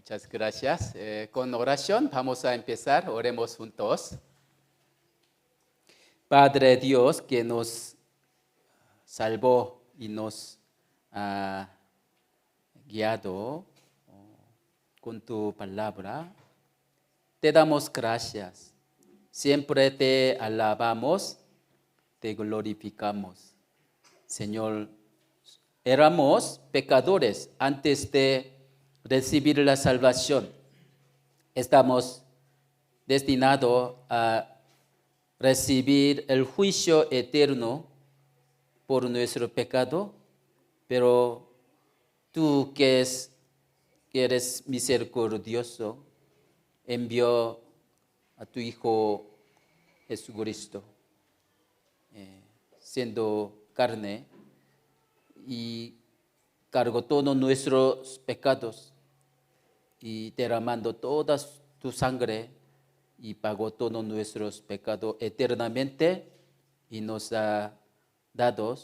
Muchas gracias. Con oración vamos a empezar. Oremos juntos. Padre Dios, que nos salvó y nos ha guiado con tu palabra, te damos gracias. Siempre te alabamos, te glorificamos. Señor, éramos pecadores antes de recibir la salvación. Estamos destinados a recibir el juicio eterno por nuestro pecado, pero tú que eres misericordioso, envió a tu Hijo Jesucristo, siendo carne, y cargó todos nuestros pecados y derramando toda tu sangre y pagó todos nuestros pecados eternamente y nos ha dado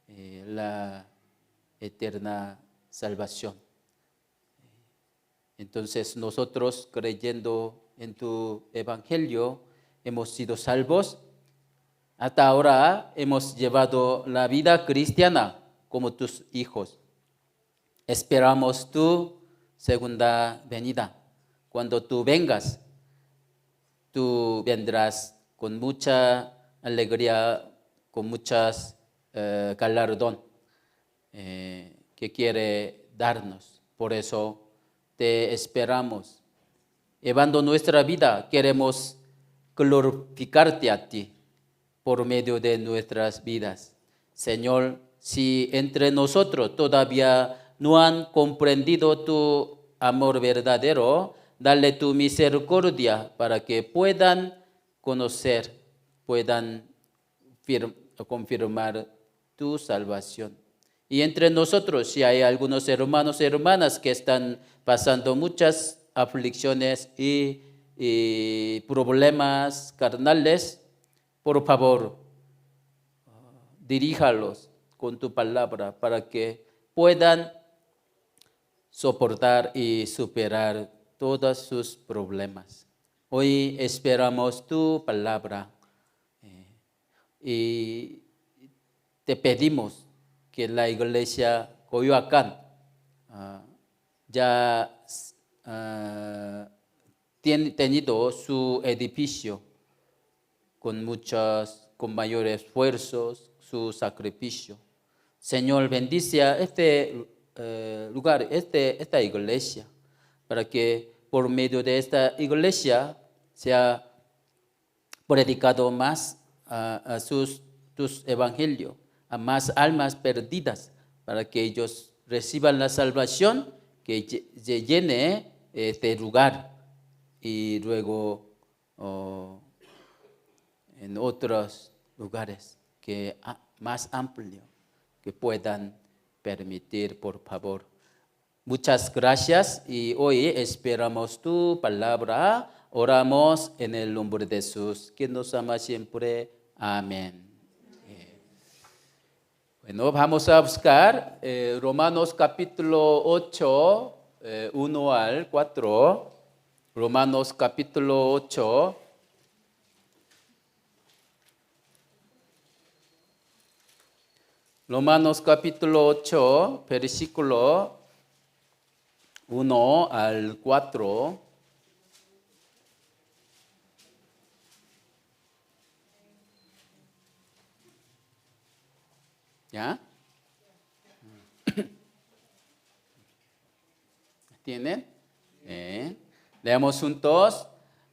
la eterna salvación. Entonces nosotros, creyendo en tu evangelio, hemos sido salvos. Hasta ahora hemos llevado la vida cristiana como tus hijos. Esperamos tu segunda venida. Cuando tú vengas, tú vendrás con mucha alegría, con muchas galardón que quiere darnos. Por eso te esperamos. Llevando nuestra vida, queremos glorificarte a ti por medio de nuestras vidas. Señor, si entre nosotros todavía no han comprendido tu amor verdadero, dale tu misericordia para que puedan conocer, puedan confirmar tu salvación. Y entre nosotros, si hay algunos hermanos y hermanas que están pasando muchas aflicciones y problemas carnales, por favor, diríjalos con tu palabra para que puedan soportar y superar todos sus problemas. Hoy esperamos tu palabra y te pedimos que la iglesia Coyoacán ya tiene tenido su edificio con mayores esfuerzos, su sacrificio. Señor, bendice a este lugar, esta iglesia, para que por medio de esta iglesia sea predicado más a tus evangelios, a más almas perdidas, para que ellos reciban la salvación, que llene este lugar y luego en otros lugares que más amplio que puedan permitir, por favor. Muchas gracias y hoy esperamos tu palabra. Oramos en el nombre de Jesús, que nos ama siempre. Amén. Bueno, vamos a buscar Romanos capítulo 8, 1 al 4. Romanos capítulo 8. Romanos capítulo 8, versículo 1 al 4. ¿Ya? ¿Tienen? Leamos juntos.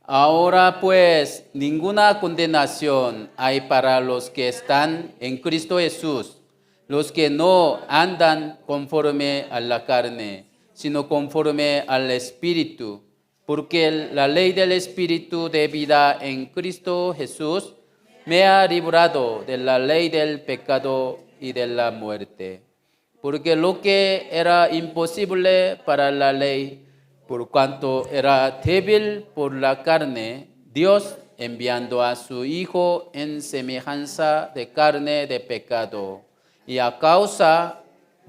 Ahora pues, ninguna condenación hay para los que están en Cristo Jesús, los que no andan conforme a la carne, sino conforme al Espíritu, porque la ley del Espíritu de vida en Cristo Jesús me ha librado de la ley del pecado y de la muerte. Porque lo que era imposible para la ley, por cuanto era débil por la carne, Dios, enviando a su Hijo en semejanza de carne de pecado, y a causa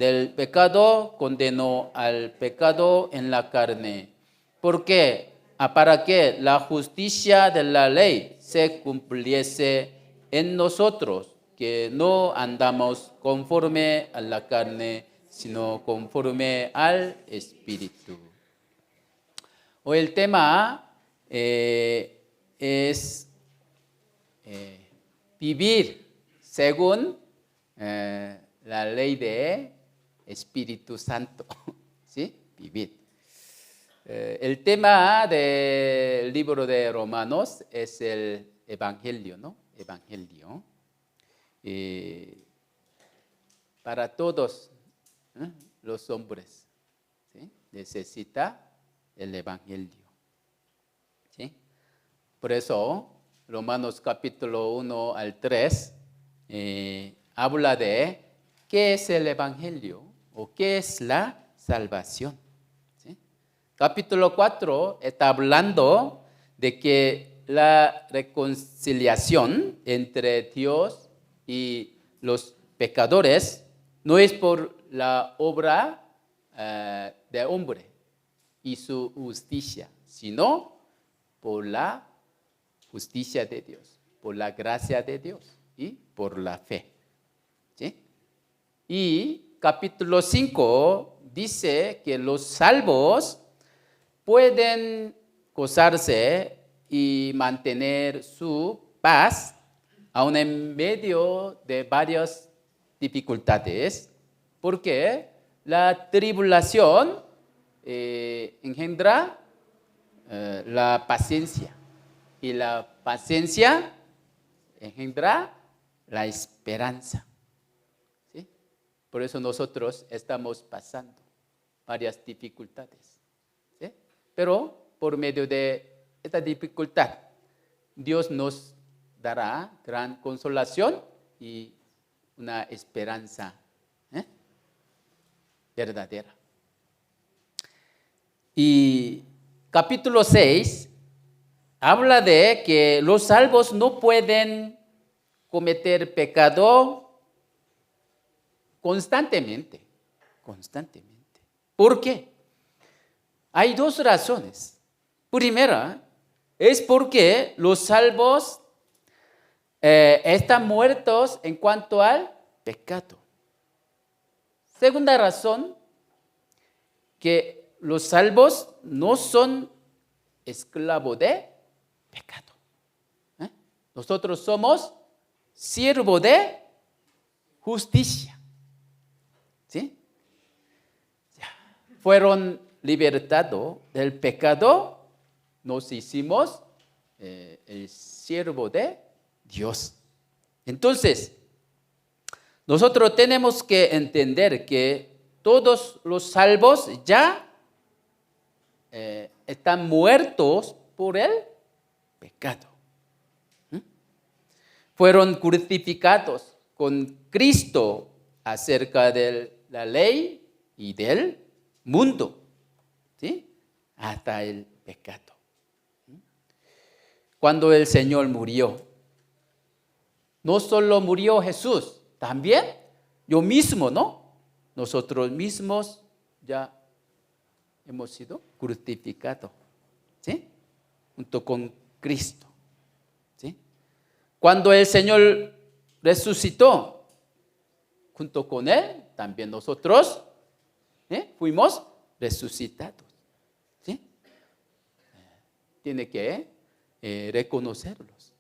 del pecado, condenó al pecado en la carne. ¿Por qué? Para que la justicia de la ley se cumpliese en nosotros, que no andamos conforme a la carne, sino conforme al Espíritu. Hoy el tema es vivir según la ley de Espíritu Santo. ¿Sí? Vivir. El tema del libro de Romanos es el Evangelio, ¿no? Evangelio. Para todos los hombres, ¿sí? Necesita el Evangelio. ¿Sí? Por eso, Romanos capítulo 1 al 3 habla de qué es el Evangelio o qué es la salvación. ¿Sí? Capítulo 4 está hablando de que la reconciliación entre Dios y los pecadores no es por la obra de hombre y su justicia, sino por la justicia de Dios, por la gracia de Dios y por la fe. ¿Sí? Y capítulo 5 dice que los salvos pueden gozarse y mantener su paz aun en medio de varias dificultades, porque la tribulación engendra la paciencia y la paciencia engendra la esperanza. ¿Sí? Por eso nosotros estamos pasando varias dificultades. ¿Sí? Pero por medio de esta dificultad, Dios nos dará gran consolación y una esperanza verdadera. Y capítulo 6 habla de que los salvos no pueden cometer pecado constantemente. ¿Por qué? Hay dos razones. Primera es porque los salvos están muertos en cuanto al pecado. Segunda razón, que los salvos no son esclavos de pecado. Nosotros somos siervos de justicia. ¿Sí? Fueron libertados del pecado, nos hicimos el siervo de Dios. Entonces, nosotros tenemos que entender que todos los salvos ya están muertos por el pecado. Fueron crucificados con Cristo acerca de la ley y del mundo, ¿sí? Hasta el pecado. Cuando el Señor murió, no solo murió Jesús, también yo mismo, ¿no? Nosotros mismos ya hemos sido crucificados, ¿sí? Junto con Cristo, ¿sí? Cuando el Señor resucitó, junto con Él, también nosotros fuimos resucitados, ¿sí? Tiene que reconocerlos.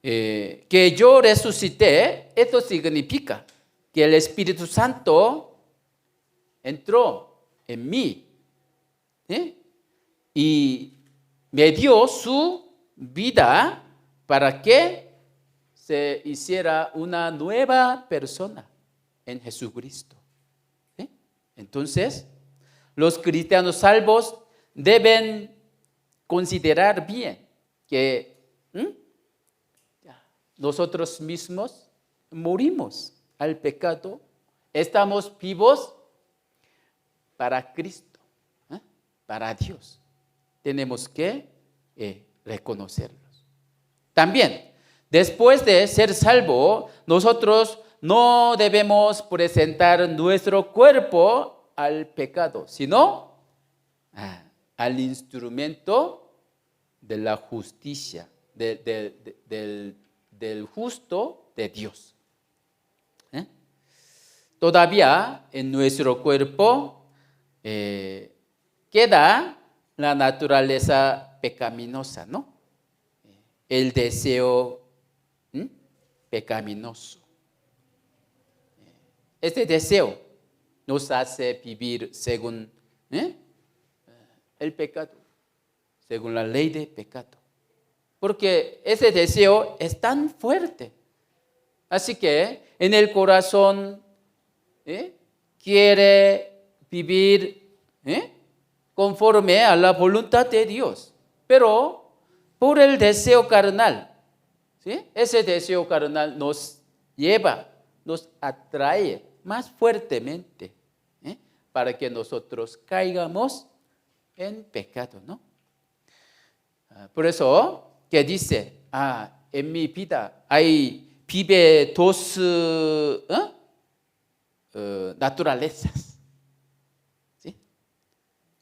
Que yo resucité, esto significa que el Espíritu Santo entró en mí, ¿sí? Y me dio su vida para que se hiciera una nueva persona en Jesucristo. ¿Sí? Entonces, los cristianos salvos deben considerar bien que nosotros mismos morimos al pecado, estamos vivos para Cristo, para Dios. Tenemos que reconocerlos. También, después de ser salvo, nosotros no debemos presentar nuestro cuerpo al pecado, sino al instrumento de la justicia, del justo de Dios. Todavía en nuestro cuerpo queda la naturaleza pecaminosa, ¿no? El deseo pecaminoso. Este deseo nos hace vivir según el pecado, según la ley de pecado. Porque ese deseo es tan fuerte. Así que en el corazón quiere vivir conforme a la voluntad de Dios. Pero por el deseo carnal, ¿sí? Ese deseo carnal nos lleva, nos atrae más fuertemente para que nosotros caigamos en pecado, ¿no? Por eso, que dice, en mi vida vive dos naturalezas. ¿Sí?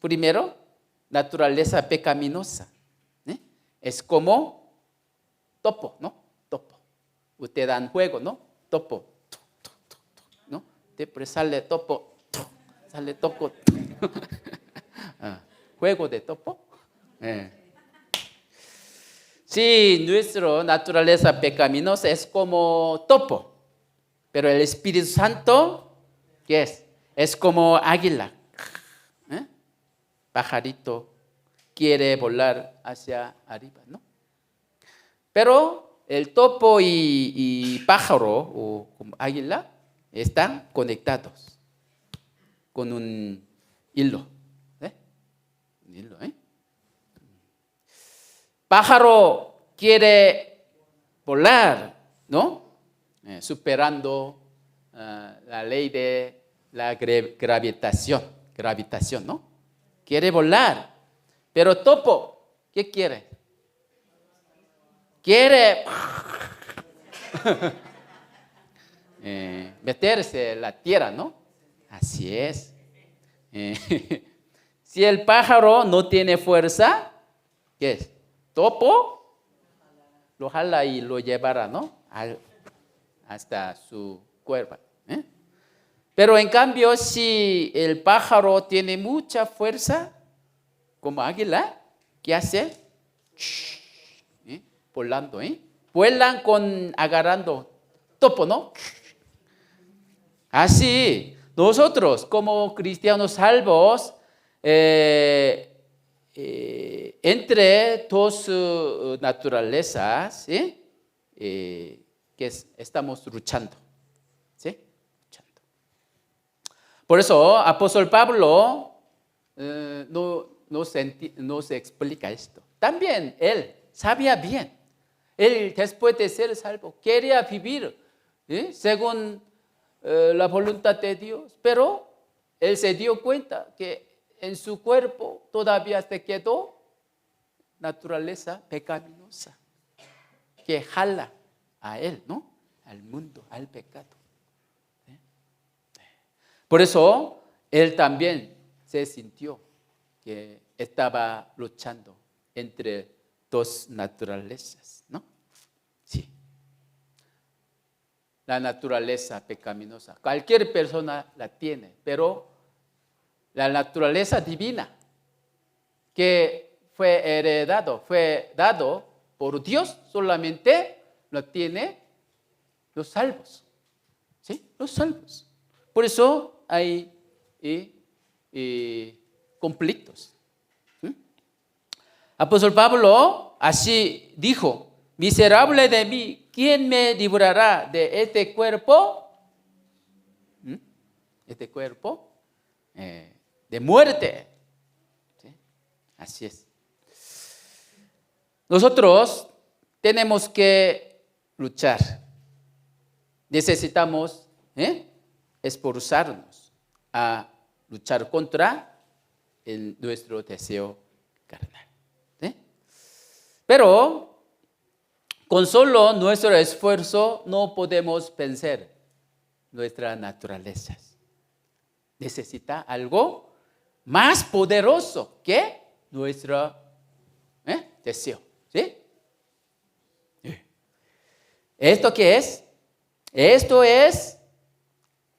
Primero, naturaleza pecaminosa. Es como topo, ¿no? Topo. Usted dan juego, ¿no? Topo. ¿No? Después sale topo. Sale topo. Juego de topo. Sí, nuestra naturaleza pecaminosa es como topo. Pero el Espíritu Santo, ¿qué es? Es como águila. Pajarito. Quiere volar hacia arriba, ¿no? Pero el topo y pájaro o águila están conectados con un hilo. Un hilo, Pájaro quiere volar, ¿no? Superando la ley de la gravitación, ¿no? Quiere volar. Pero topo, ¿qué quiere? Quiere meterse en la tierra, ¿no? Así es. Si el pájaro no tiene fuerza, ¿qué es? Topo lo jala y lo llevará, ¿no? Hasta su cuerpo. Pero en cambio, si el pájaro tiene mucha fuerza, como águila, ¿qué hace? Volando, vuelan agarrando topo, ¿no? Así, nosotros como cristianos salvos, entre dos naturalezas, que estamos luchando, ¿sí? Luchando. Por eso, apóstol Pablo nos explica esto. También él sabía bien. Él, después de ser salvo, quería vivir según la voluntad de Dios, pero él se dio cuenta que en su cuerpo todavía se quedó naturaleza pecaminosa que jala a él, ¿no? Al mundo, al pecado. Por eso él también se sintió que estaba luchando entre dos naturalezas, ¿no? Sí. La naturaleza pecaminosa. Cualquier persona la tiene, pero la naturaleza divina que fue dado por Dios, solamente lo tiene los salvos. ¿Sí? Los salvos. Por eso hay conflictos. Apóstol Pablo así dijo: miserable de mí, ¿quién me librará de este cuerpo? Este cuerpo de muerte. ¿Sí? Así es. Nosotros tenemos que luchar. Necesitamos esforzarnos a luchar contra nuestro deseo carnal. Pero con solo nuestro esfuerzo no podemos vencer nuestras naturalezas. Necesita algo más poderoso que nuestro deseo. ¿Sí? ¿Esto qué es? Esto es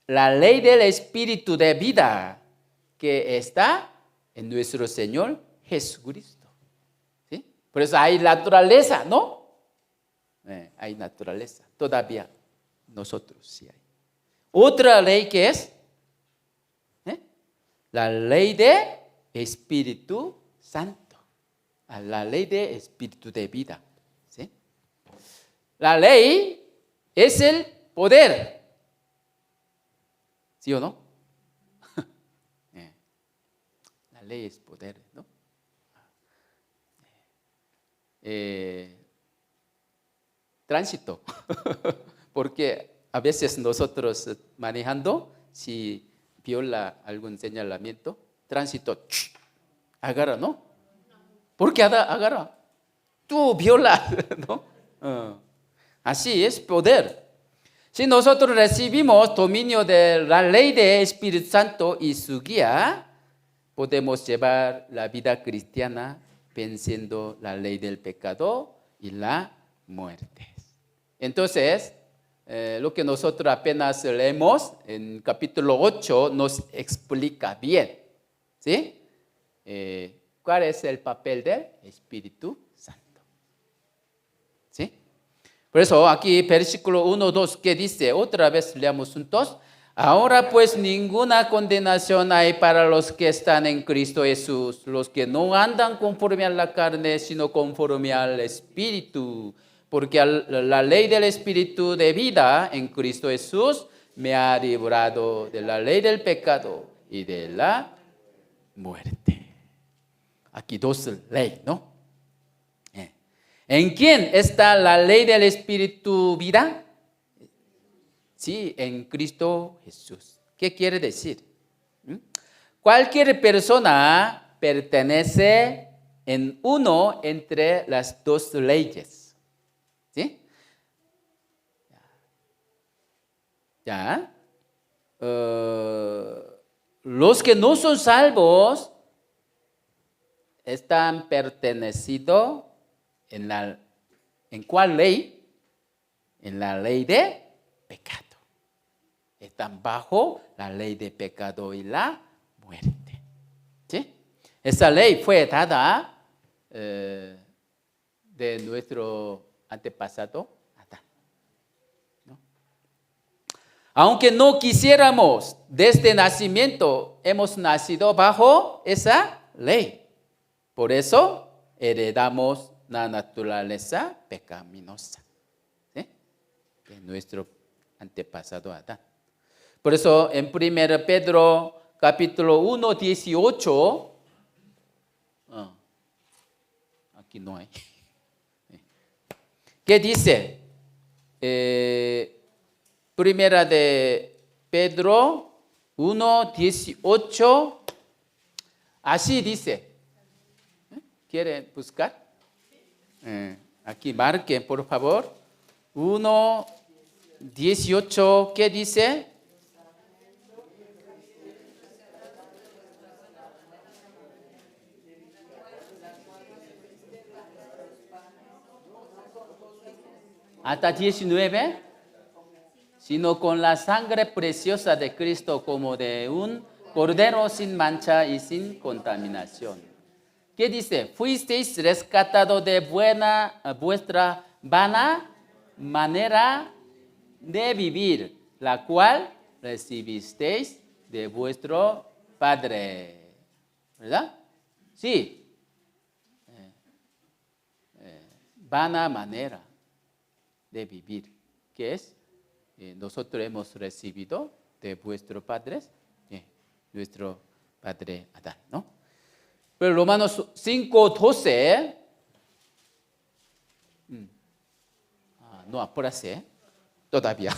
la ley del espíritu de vida que está en nuestro Señor Jesucristo. ¿Sí? Por eso hay naturaleza, ¿no? Hay naturaleza. Todavía nosotros sí hay. Otra ley que es la ley de Espíritu Santo. La ley de Espíritu de vida. ¿Sí? La ley es el poder. ¿Sí o no? La ley es poder, ¿no? Tránsito. Porque a veces nosotros manejando, si viola algún señalamiento, tránsito, agarra, ¿no? ¿Por qué agarra? Tú viola, ¿no? Así es poder. Si nosotros recibimos dominio de la ley del Espíritu Santo y su guía, podemos llevar la vida cristiana venciendo la ley del pecado y la muerte. Entonces, lo que nosotros apenas leemos en capítulo 8 nos explica bien, ¿sí? ¿Cuál es el papel del Espíritu Santo? ¿Sí? Por eso aquí versículo 1, 2, ¿qué dice? Otra vez leamos juntos. Ahora pues ninguna condenación hay para los que están en Cristo Jesús, los que no andan conforme a la carne, sino conforme al Espíritu. Porque la ley del Espíritu de vida en Cristo Jesús me ha librado de la ley del pecado y de la muerte. Aquí dos leyes, ¿no? ¿En quién está la ley del Espíritu vida? Sí, en Cristo Jesús. ¿Qué quiere decir? Cualquier persona pertenece en uno entre las dos leyes. ¿Sí? Ya. Los que no son salvos están pertenecidos ¿en cuál ley? En la ley de pecado. Están bajo la ley de pecado y la muerte. ¿Sí? Esa ley fue dada de nuestro antepasado Adán, ¿no? Aunque no quisiéramos, desde nacimiento hemos nacido bajo esa ley. Por eso heredamos la naturaleza pecaminosa, ¿sí? De nuestro antepasado Adán. Por eso en 1 Pedro capítulo 1, 18, aquí no hay. ¿Qué dice? Primera de Pedro 1, 18, así dice. ¿Quieren buscar? Aquí marquen, por favor. 1, 18, ¿qué dice? Hasta 19, sino con la sangre preciosa de Cristo como de un cordero sin mancha y sin contaminación. ¿Qué dice? Fuisteis rescatados de vuestra vana manera de vivir, la cual recibisteis de vuestro Padre. ¿Verdad? Sí. Vana manera de vivir, que es nosotros hemos recibido de vuestros padres, nuestro padre Adán, ¿no? Pero Romanos 5, 12, no apúrase, todavía.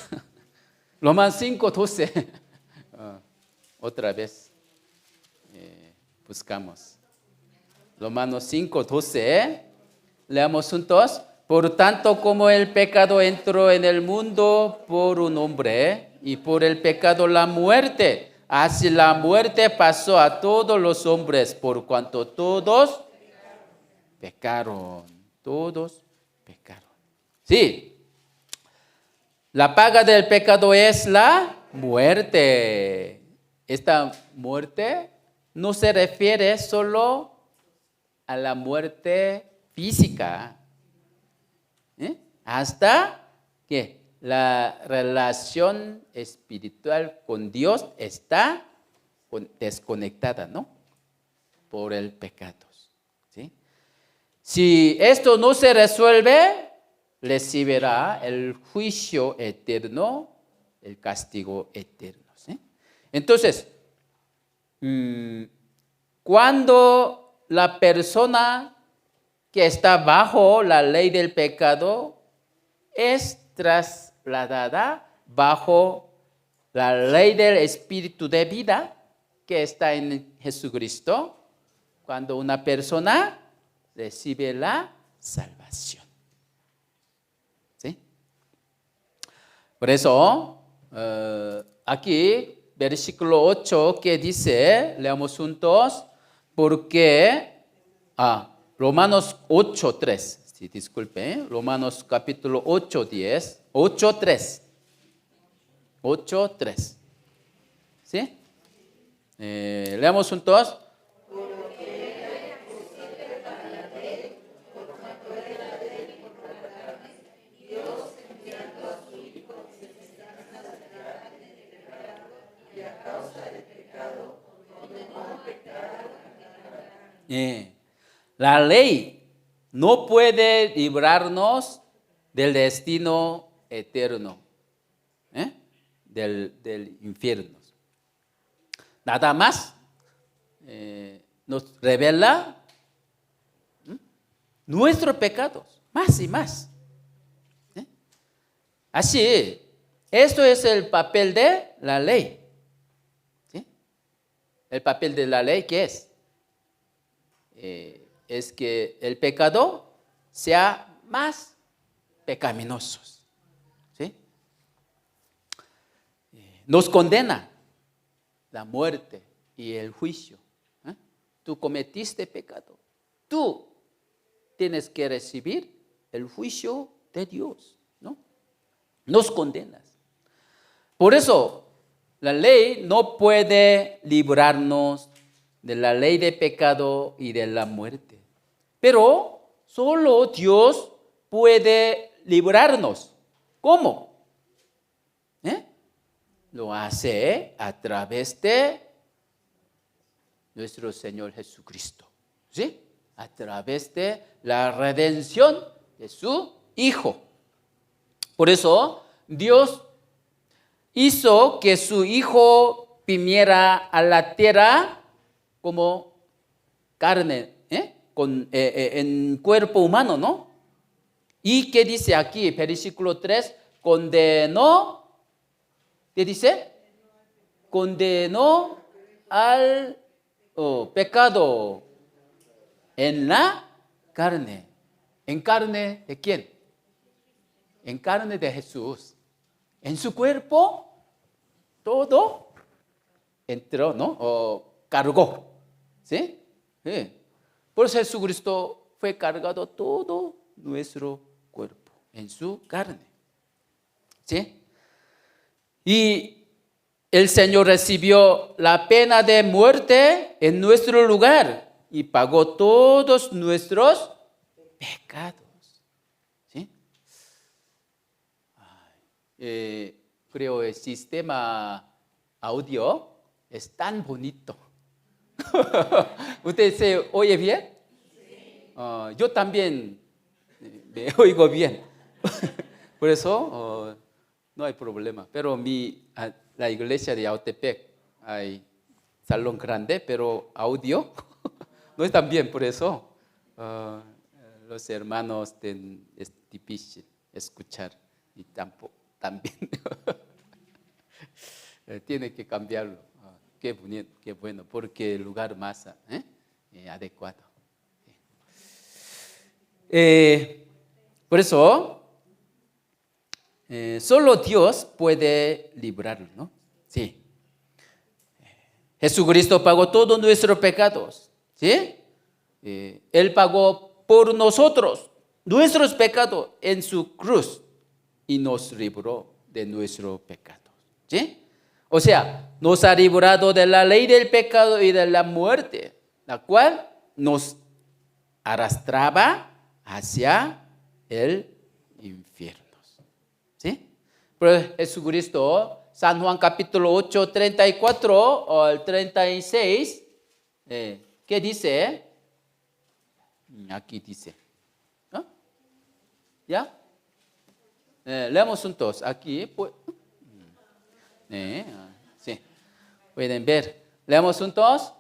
Romanos 5, 12, otra vez buscamos. Romanos 5, 12, leamos juntos. Por tanto, como el pecado entró en el mundo por un hombre, y por el pecado la muerte. Así la muerte pasó a todos los hombres, por cuanto todos pecaron. Todos pecaron. Sí, la paga del pecado es la muerte. Esta muerte no se refiere solo a la muerte física, hasta que la relación espiritual con Dios está desconectada, ¿no? Por el pecado. ¿Sí? Si esto no se resuelve, recibirá el juicio eterno, el castigo eterno. ¿Sí? Entonces, cuando la persona que está bajo la ley del pecado es trasladada bajo la ley del espíritu de vida que está en Jesucristo, cuando una persona recibe la salvación. ¿Sí? Por eso, aquí, versículo 8, que dice, leamos juntos, porque, Romanos 8:3. Sí, disculpe, Romanos capítulo 8:10, 8:3. 8:3. ¿Sí? Leamos juntos. La ley no puede librarnos del destino eterno, del infierno. Nada más nos revela nuestros pecados, más y más. Así, esto es el papel de la ley. ¿Sí? El papel de la ley, ¿qué es? Es que el pecado sea más pecaminoso. ¿Sí? Nos condena la muerte y el juicio. Tú cometiste pecado. Tú tienes que recibir el juicio de Dios, ¿no? Nos condenas. Por eso, la ley no puede librarnos de la ley de pecado y de la muerte. Pero solo Dios puede librarnos. ¿Cómo? Lo hace a través de nuestro Señor Jesucristo. ¿Sí? A través de la redención de su Hijo. Por eso, Dios hizo que su Hijo viniera a la tierra como carne, en cuerpo humano, ¿no? ¿Y qué dice aquí? Versículo 3, condenó, ¿qué dice? Condenó al pecado en la carne. ¿En carne de quién? En carne de Jesús. En su cuerpo, todo entró, ¿no? Cargó. ¿Sí? Sí. Por eso Jesucristo fue cargado todo nuestro cuerpo, en su carne. ¿Sí? Y el Señor recibió la pena de muerte en nuestro lugar y pagó todos nuestros pecados. ¿Sí? Creo el sistema audio es tan bonito. ¿Usted se oye bien? Yo también me oigo bien. Por eso no hay problema. Pero la iglesia de Yautepec hay salón grande, pero audio no es tan bien. Por eso los hermanos es difícil escuchar y tampoco también tiene que cambiarlo. Qué bueno, porque el lugar más adecuado. Por eso, solo Dios puede librarlo, ¿no? Sí. Jesucristo pagó todos nuestros pecados, ¿sí? Él pagó por nosotros nuestros pecados en su cruz y nos libró de nuestros pecados, ¿sí? O sea, nos ha librado de la ley del pecado y de la muerte, la cual nos arrastraba hacia el infierno, ¿sí? Pero Jesucristo, San Juan capítulo 8, 34 al 36, ¿qué dice? Aquí dice, ¿no? ¿Ya? Leemos juntos, aquí, pues, sí, pueden ver. Leemos juntos.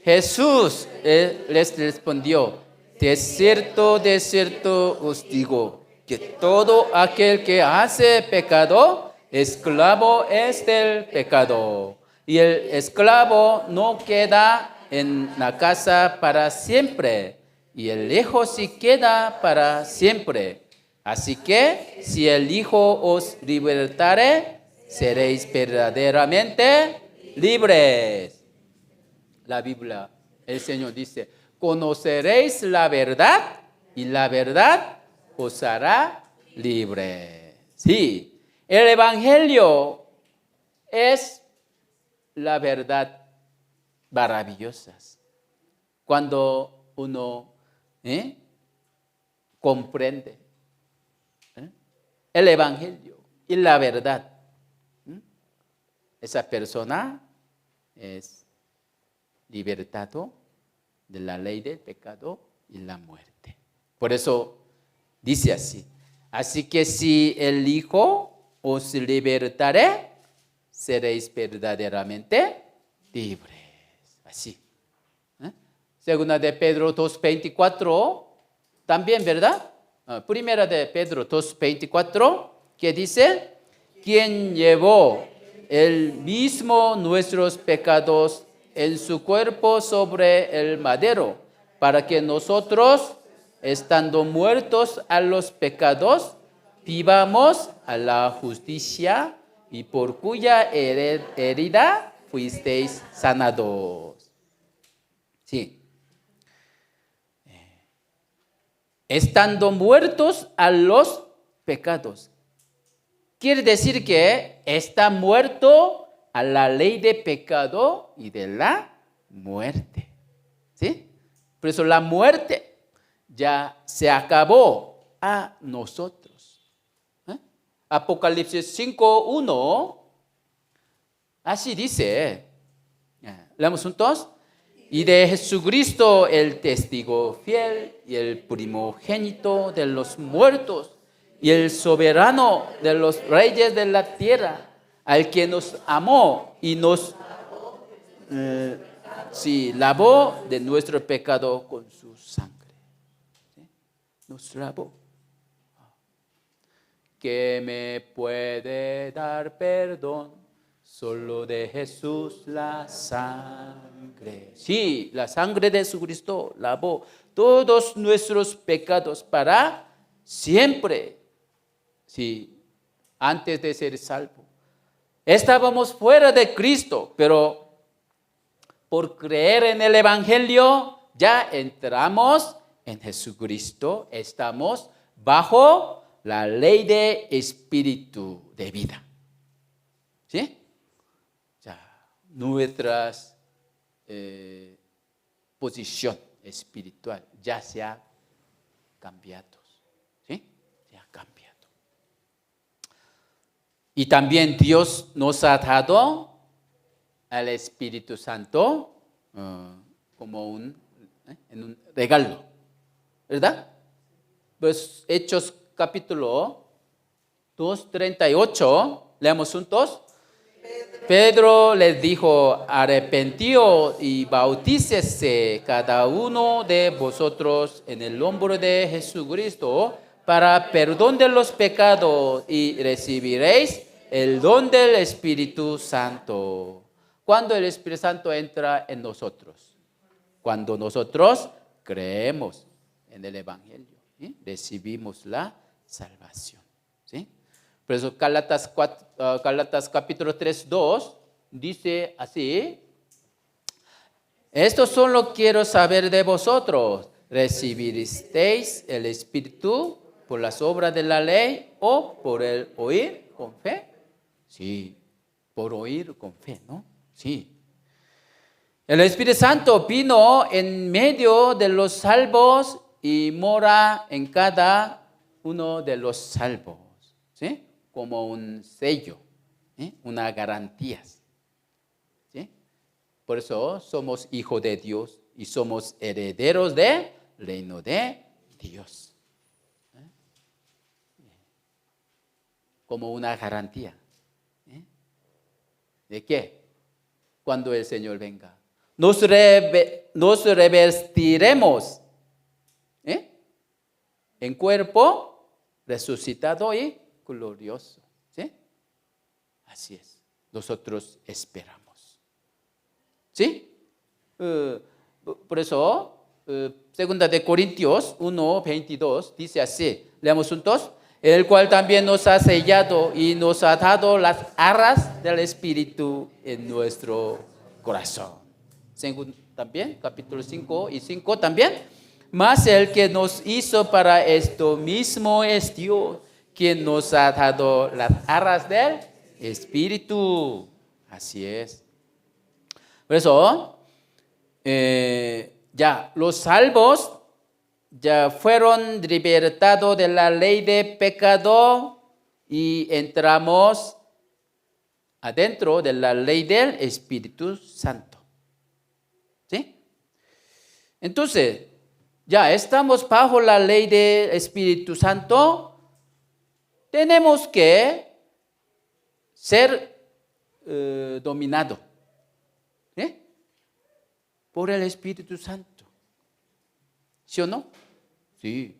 Jesús les respondió, de cierto os digo, que todo aquel que hace pecado, esclavo es del pecado. Y el esclavo no queda en la casa para siempre, y el hijo sí queda para siempre. Así que si el Hijo os libertare, seréis verdaderamente libres. La Biblia, el Señor dice, conoceréis la verdad y la verdad os hará libre. Sí, el Evangelio es la verdad maravillosa. Cuando uno comprende el Evangelio y la verdad, esa persona es libertado de la ley del pecado y la muerte. Por eso dice así, así que si el Hijo os libertare, seréis verdaderamente libres. Así. Segunda de Pedro 2:24, también, ¿verdad? Primera de Pedro 2:24, que dice, quien llevó él mismo nuestros pecados en su cuerpo sobre el madero, para que nosotros, estando muertos a los pecados, vivamos a la justicia, y por cuya herida fuisteis sanados. Sí. Estando muertos a los pecados. Quiere decir que está muerto a la ley de pecado y de la muerte. ¿Sí? Por eso la muerte ya se acabó a nosotros. Apocalipsis 5:1, así dice. Leamos juntos. Y de Jesucristo, el testigo fiel y el primogénito de los muertos y el soberano de los reyes de la tierra, al que nos amó y nos lavó de nuestro pecado con su sangre. ¿Sí? Nos lavó. ¿Qué me puede dar perdón? Solo de Jesús la sangre. Sí, la sangre de Jesucristo lavó todos nuestros pecados para siempre. Sí, antes de ser salvo. Estábamos fuera de Cristo, pero por creer en el Evangelio ya entramos en Jesucristo. Estamos bajo la ley de espíritu de vida. ¿Sí? Nuestra posición espiritual ya se ha cambiado. ¿Sí? Se ha cambiado. Y también Dios nos ha dado al Espíritu Santo como un regalo. ¿Verdad? Pues Hechos capítulo 2:38, leamos juntos. Pedro les dijo, arrepentíos y bautícese cada uno de vosotros en el nombre de Jesucristo para perdón de los pecados y recibiréis el don del Espíritu Santo. ¿Cuándo el Espíritu Santo entra en nosotros? Cuando nosotros creemos en el Evangelio, ¿sí? Recibimos la salvación, ¿sí? Por eso Gálatas capítulo 3, 2 dice así: esto solo quiero saber de vosotros, ¿recibisteis el Espíritu por las obras de la ley o por el oír con fe? Sí, por oír con fe, ¿no? Sí. El Espíritu Santo vino en medio de los salvos y mora en cada uno de los salvos, ¿sí? Como un sello, ¿sí? Una garantía, ¿sí? Por eso somos hijos de Dios y somos herederos del reino de Dios, ¿eh? Como una garantía, ¿eh? ¿De qué? Cuando el Señor venga, nos revestiremos, ¿eh? En cuerpo resucitado y glorioso, ¿sí? Así es, nosotros esperamos, ¿sí? Por eso, segunda de Corintios 1:22 dice así, leamos juntos: el cual también nos ha sellado y nos ha dado las arras del Espíritu en nuestro corazón. También, capítulo 5 y 5 también. Mas el que nos hizo para esto mismo es Dios, quien nos ha dado las arras del Espíritu. Así es. Por eso, ya los salvos ya fueron libertados de la ley de pecado y entramos adentro de la ley del Espíritu Santo. ¿Sí? Entonces, ya estamos bajo la ley del Espíritu Santo, tenemos que ser dominados, ¿sí? Por el Espíritu Santo. ¿Sí o no? Sí.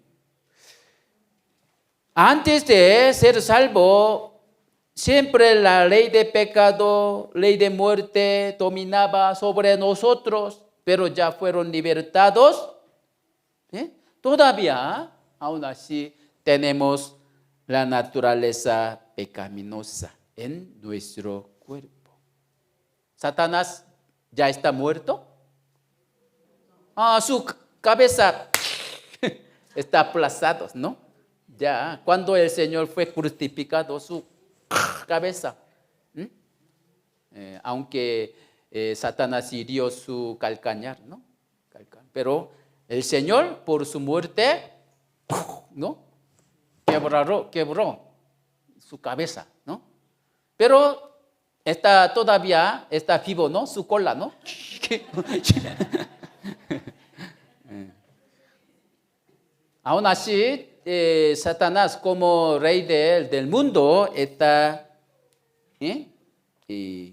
Antes de ser salvo, siempre la ley de pecado, ley de muerte dominaba sobre nosotros, pero ya fueron libertados. ¿Sí? Todavía, aún así, tenemos la naturaleza pecaminosa en nuestro cuerpo. ¿Satanás ya está muerto? Su cabeza está aplazada, ¿no? Ya, cuando el Señor fue crucificado, su cabeza, aunque Satanás hirió su calcañar, ¿no? Pero el Señor, por su muerte, ¿no? Quebró su cabeza, ¿no? Pero todavía está vivo, ¿no? Su cola, ¿no? Aún así, Satanás como rey del mundo está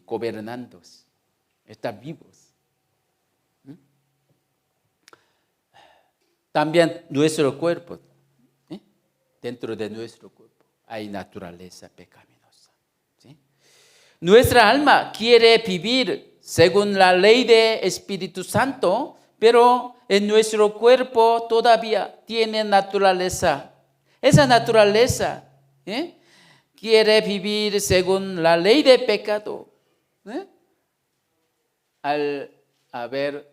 gobernando, está vivo. También nuestro cuerpo, dentro de nuestro cuerpo hay naturaleza pecaminosa, ¿sí? Nuestra alma quiere vivir según la ley del Espíritu Santo, pero en nuestro cuerpo todavía tiene naturaleza. Esa naturaleza quiere vivir según la ley de pecado. Al haber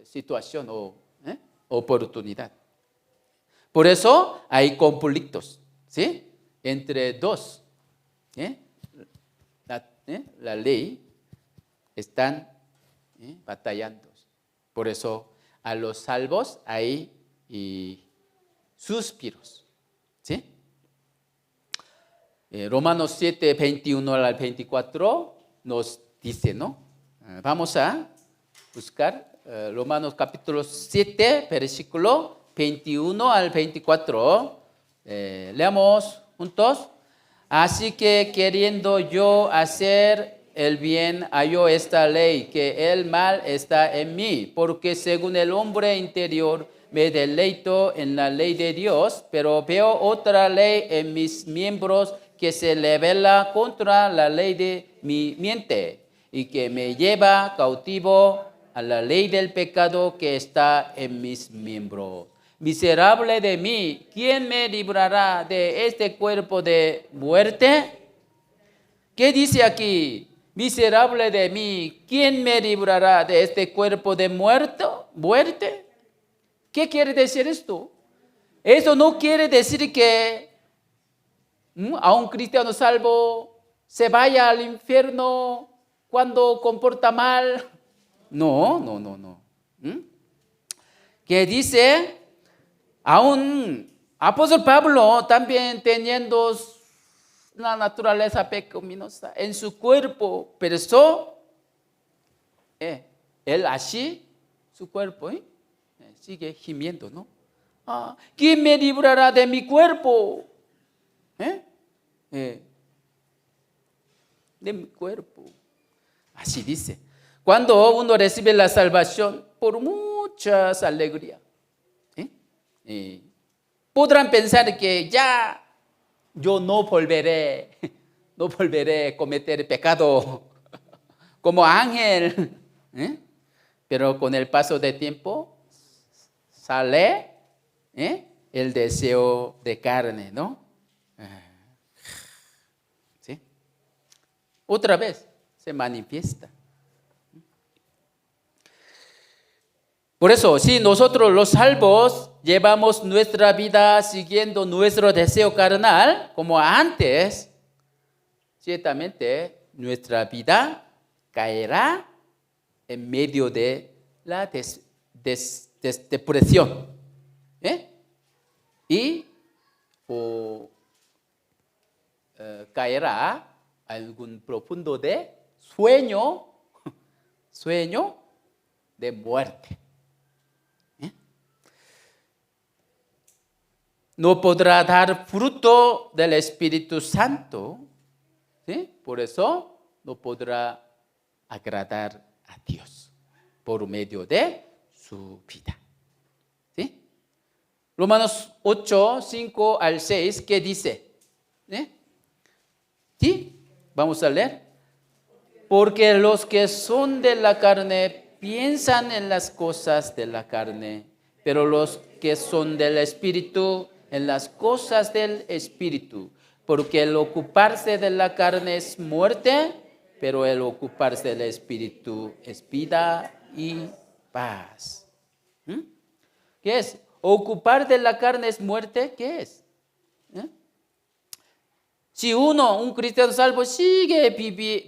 situación o oportunidad. Por eso hay conflictos, ¿sí? Entre dos. La ley están batallando. Por eso a los salvos hay suspiros, ¿sí? Romanos 7, 21 al 24 nos dice, ¿no? Vamos a buscar Romanos capítulo 7, versículo 21 al 24. Leamos juntos. Así que queriendo yo hacer el bien, hallo esta ley, que el mal está en mí, porque según el hombre interior me deleito en la ley de Dios, pero veo otra ley en mis miembros que se revela contra la ley de mi mente y que me lleva cautivo a la ley del pecado que está en mis miembros. miserable de mí, ¿quién me librará de este cuerpo de muerte? ¿Qué dice aquí? Miserable de mí, ¿quién me librará de este cuerpo de muerte? ¿Qué quiere decir esto? Eso no quiere decir que a un cristiano salvo se vaya al infierno cuando comporta mal. No. ¿Mm? Que dice, aún apóstol Pablo también teniendo la naturaleza pecaminosa en su cuerpo, pero eso, él así, su cuerpo, sigue gimiendo, ¿no? ¿Quién me librará de mi cuerpo? De mi cuerpo. Así dice. Cuando uno recibe la salvación por muchas alegrías, podrán pensar que ya yo no volveré a cometer pecado como ángel. Pero con el paso del tiempo sale el deseo de carne, ¿no? ¿Sí? Otra vez se manifiesta. Por eso, si nosotros los salvos llevamos nuestra vida siguiendo nuestro deseo carnal, como antes, ciertamente nuestra vida caerá en medio de la depresión. Y caerá algún profundo de sueño de muerte. No podrá dar fruto del Espíritu Santo. ¿Sí? Por eso no podrá agradar a Dios por medio de su vida. ¿Sí? Romanos 8, 5 al 6, ¿qué dice? ¿Sí? Vamos a leer. Porque los que son de la carne piensan en las cosas de la carne, pero los que son del Espíritu en las cosas del Espíritu. Porque el ocuparse de la carne es muerte, pero el ocuparse del Espíritu es vida y paz. ¿Qué es? ¿Ocupar de la carne es muerte? ¿Qué es? Si un cristiano salvo, sigue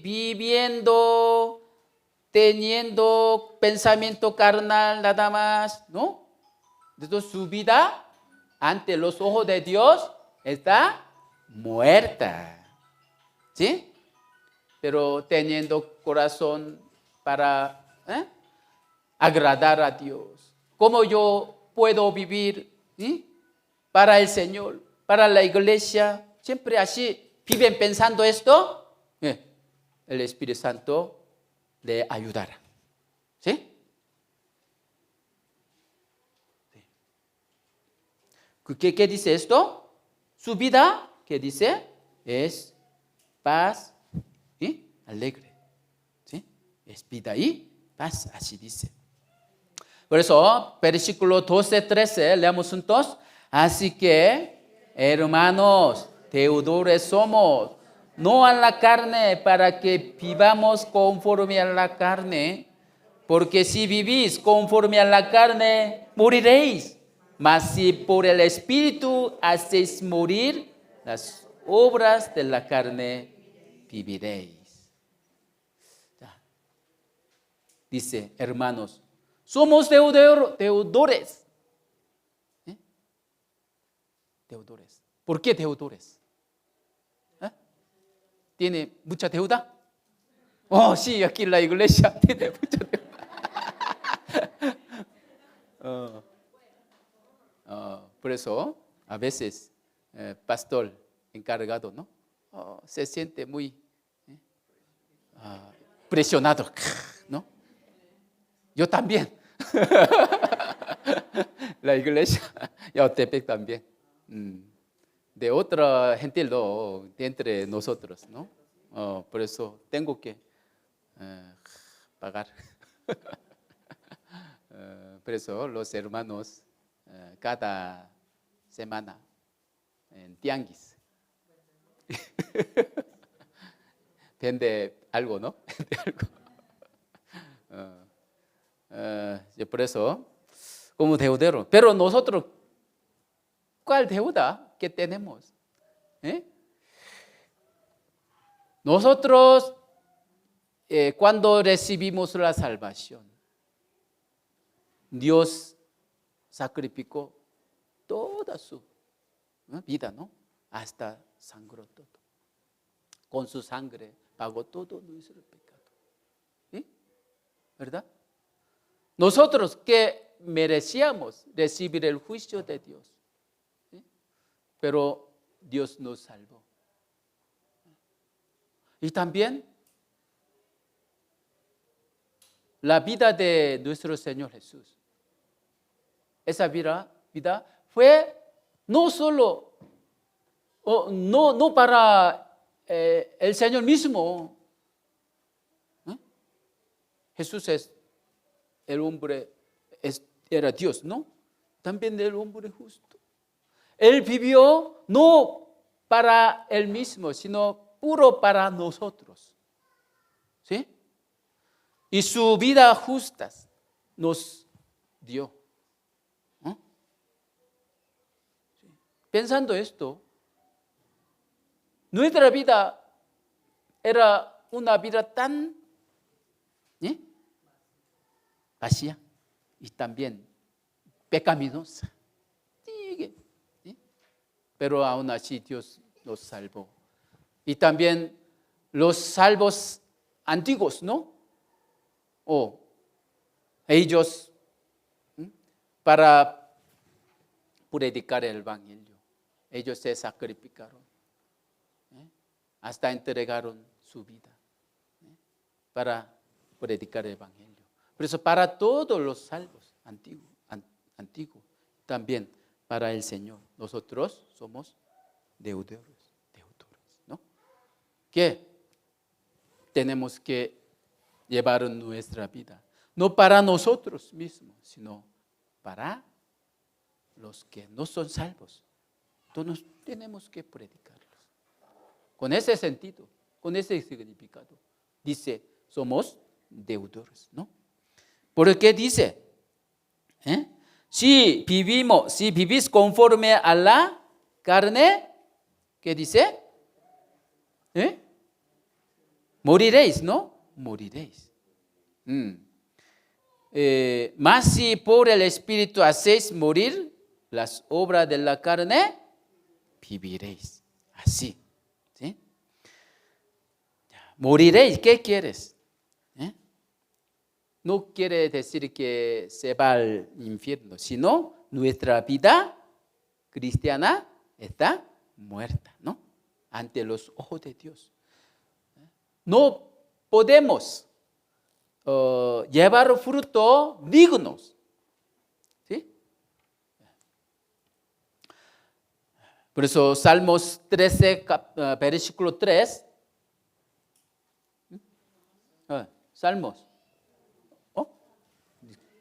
viviendo, teniendo pensamiento carnal nada más, ¿no? Entonces su vida ante los ojos de Dios está muerta. ¿Sí? Pero teniendo corazón para agradar a Dios. ¿Cómo yo puedo vivir para el Señor, para la iglesia? Siempre así viven pensando esto. El Espíritu Santo le ayudará. ¿Sí? ¿Qué dice esto? Su vida, ¿qué dice? Es paz y alegre. ¿Sí? Es vida y paz, así dice. Por eso, versículo 12, 13, leamos juntos. Así que, hermanos, deudores somos, no a la carne, para que vivamos conforme a la carne. Porque si vivís conforme a la carne, moriréis. Mas si por el Espíritu hacéis morir las obras de la carne, viviréis. Dice, hermanos, somos deudores. Deudores. ¿Por qué deudores? ¿Tiene mucha deuda? Oh, sí, aquí en la iglesia tiene mucha deuda. Por eso, a veces, pastor encargado, ¿no? Se siente muy presionado, ¿no? Yo también. La iglesia, Yautepec también. De otra gentil, no, de entre nosotros, ¿no? Por eso tengo que pagar. Por eso los hermanos cada semana en tianguis. Vende algo, ¿no? Vende algo. Yo por eso, como deudero. Pero nosotros, ¿cuál deuda que tenemos? Nosotros, cuando recibimos la salvación, Dios sacrificó toda su vida, ¿no? Hasta sangró todo. Con su sangre pagó todo nuestro pecado. ¿Sí? ¿Verdad? Nosotros que merecíamos recibir el juicio de Dios, ¿sí? Pero Dios nos salvó. Y también la vida de nuestro Señor Jesús. Esa vida fue no solo, no para el Señor mismo. Jesús es el hombre, era Dios, ¿no? También el hombre justo. Él vivió no para él mismo, sino puro para nosotros. ¿Sí? Y su vida justa nos dio. Pensando esto, nuestra vida era una vida tan vacía y también pecaminosa. Pero aún así Dios nos salvó. Y también los salvos antiguos, ¿no? Ellos para predicar el evangelio, ellos se sacrificaron, hasta entregaron su vida para predicar el evangelio. Por eso para todos los salvos antiguos, también para el Señor, nosotros somos deudores, ¿no? Que tenemos que llevar nuestra vida, no para nosotros mismos, sino para los que no son salvos. Entonces tenemos que predicarlos. Con ese sentido, con ese significado, dice, somos deudores, ¿no? Porque dice, si vivís conforme a la carne, ¿qué dice? Moriréis, ¿no? Moriréis. Mas si por el Espíritu hacéis morir las obras de la carne, viviréis. Así. ¿Sí? Moriréis, ¿qué quieres? No quiere decir que se va al infierno, sino nuestra vida cristiana está muerta, ¿no? Ante los ojos de Dios. No podemos llevar fruto dignos. ¿Sí? Por eso Salmos 13, versículo 3. Salmos.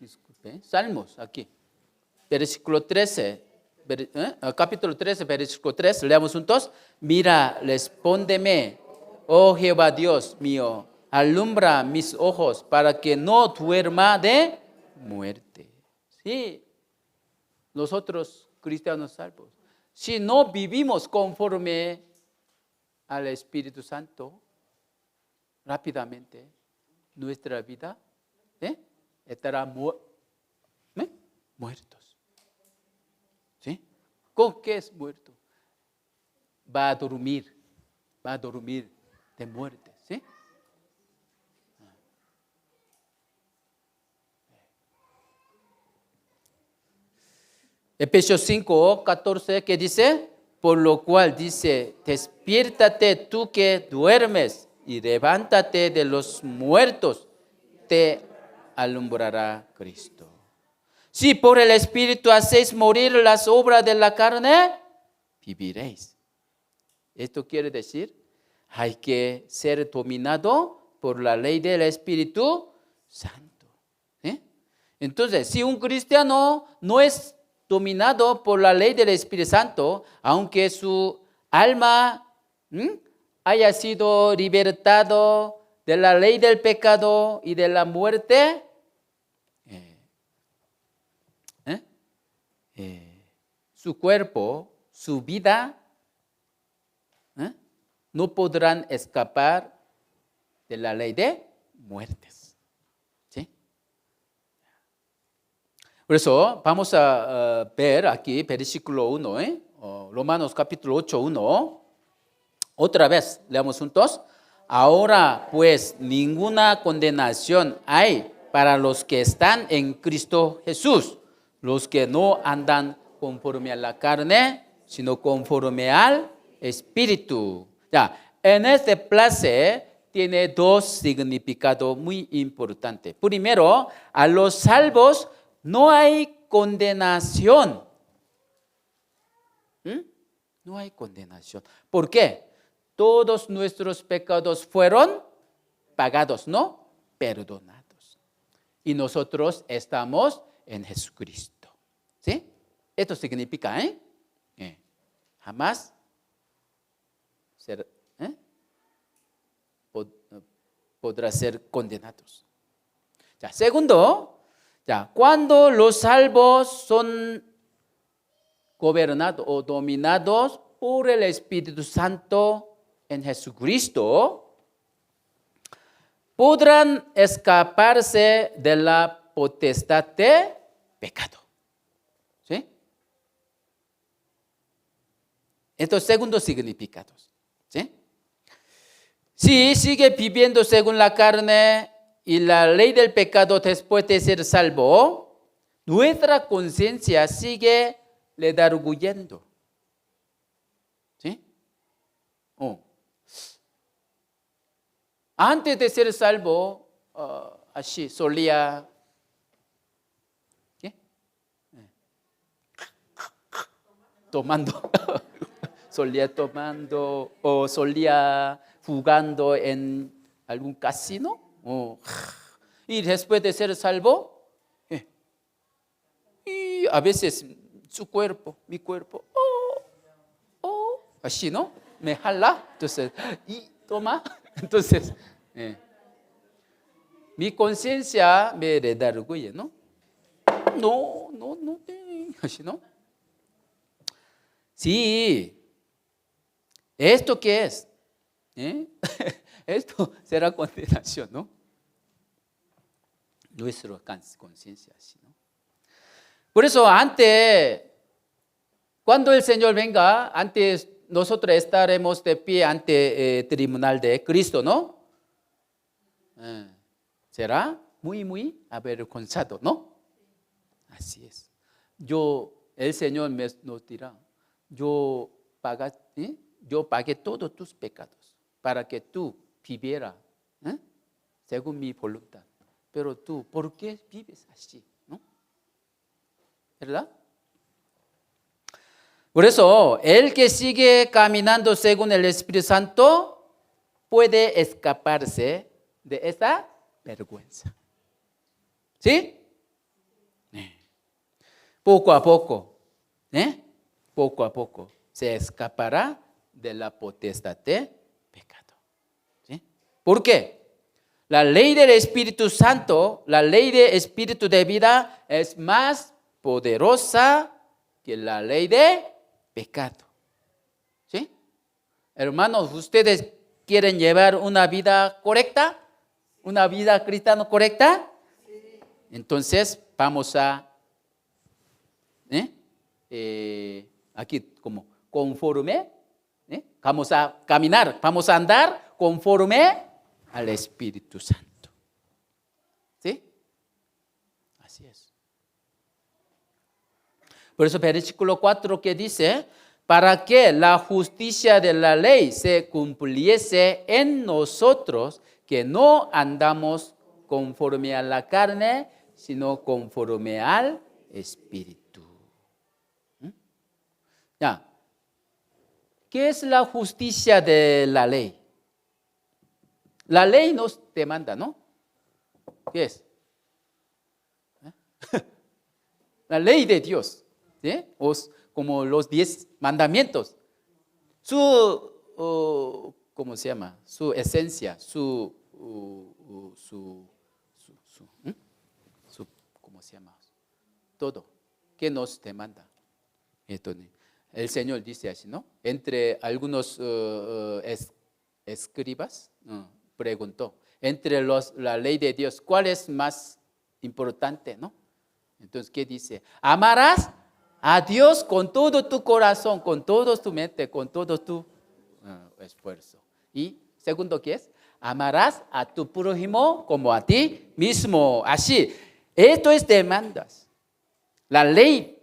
Disculpe, Salmos, aquí. Versículo 13. Capítulo 13, versículo 3. Leamos juntos. Mira, respóndeme, oh Jehová Dios mío, alumbra mis ojos para que no duerma de muerte. Sí, nosotros cristianos salvos, si no vivimos conforme al Espíritu Santo, rápidamente nuestra vida estará muertos. ¿Sí? ¿Con qué es muerto? Va a dormir de muerte. ¿Sí? Efesios 5, 14, ¿qué dice? Por lo cual dice, despiértate tú que duermes y levántate de los muertos, te alumbrará Cristo. Si por el Espíritu hacéis morir las obras de la carne, viviréis. Esto quiere decir, hay que ser dominado por la ley del Espíritu Santo. Entonces, si un cristiano no es dominado por la ley del Espíritu Santo, aunque su alma haya sido libertado de la ley del pecado y de la muerte, su cuerpo, su vida, no podrán escapar de la ley de muertes. ¿Sí? Por eso vamos a ver aquí versículo 1, Romanos capítulo 8, 1. Otra vez, leamos juntos. Ahora pues ninguna condenación hay para los que están en Cristo Jesús, los que no andan conforme a la carne, sino conforme al Espíritu. Ya, en este frase tiene dos significados muy importantes. Primero, a los salvos no hay condenación. No hay condenación. ¿Por qué? Todos nuestros pecados fueron pagados, ¿no? Perdonados. Y nosotros estamos en Jesucristo. ¿Sí? Esto significa, jamás podrá ser condenados. Ya, segundo, cuando los salvos son gobernados o dominados por el Espíritu Santo en Jesucristo, podrán escaparse de la potestad de pecado. ¿Sí? Estos segundos significados. ¿Sí? Si sigue viviendo según la carne y la ley del pecado después de ser salvo, nuestra conciencia sigue redarguyendo. ¿Sí? Antes de ser salvo, así solía tomando, solía tomando o solía jugando en algún casino. Y después de ser salvo, y a veces su cuerpo, mi cuerpo, así, ¿no? Me jala, entonces, y toma. Entonces, mi conciencia me redarguye, ¿no? No, así, ¿no? Sí, ¿esto qué es? Esto será condenación, ¿no? Nuestra conciencia, así, ¿no? Por eso antes, cuando el Señor venga, antes nosotros estaremos de pie ante el tribunal de Cristo, ¿no? Será muy avergonzado, ¿no? Así es. El Señor nos dirá, yo pagué todos tus pecados para que tú vivieras según mi voluntad. Pero tú, ¿por qué vives así? ¿No? ¿Verdad? Por eso, el que sigue caminando según el Espíritu Santo puede escaparse de esa vergüenza. ¿Sí? Poco a poco, poco a poco se escapará de la potestad de pecado. ¿Sí? ¿Por qué? La ley del Espíritu Santo, la ley del Espíritu de vida es más poderosa que la ley de pecado. ¿Sí? Hermanos, ¿ustedes quieren llevar una vida correcta? ¿Una vida cristiana correcta? Sí. Entonces, vamos a aquí como conforme, vamos a caminar, vamos a andar conforme al Espíritu Santo. ¿Sí? Así es. Por eso versículo 4 que dice, para que la justicia de la ley se cumpliese en nosotros, que no andamos conforme a la carne, sino conforme al Espíritu. Ya, ¿qué es la justicia de la ley? La ley nos demanda, ¿no? ¿Qué es? La ley de Dios. ¿sí? Como los 10 mandamientos. ¿Cómo se llama? Su esencia, ¿cómo se llama? Todo. ¿Qué nos demanda? Entonces, el Señor dice así, ¿no? Entre algunos escribas, preguntó, entre la ley de Dios, ¿cuál es más importante, no? Entonces, ¿qué dice? Amarás a Dios con todo tu corazón, con todo tu mente, con todo tu esfuerzo. Y segundo, ¿qué es? Amarás a tu prójimo como a ti mismo. Así, esto es demandas. La ley.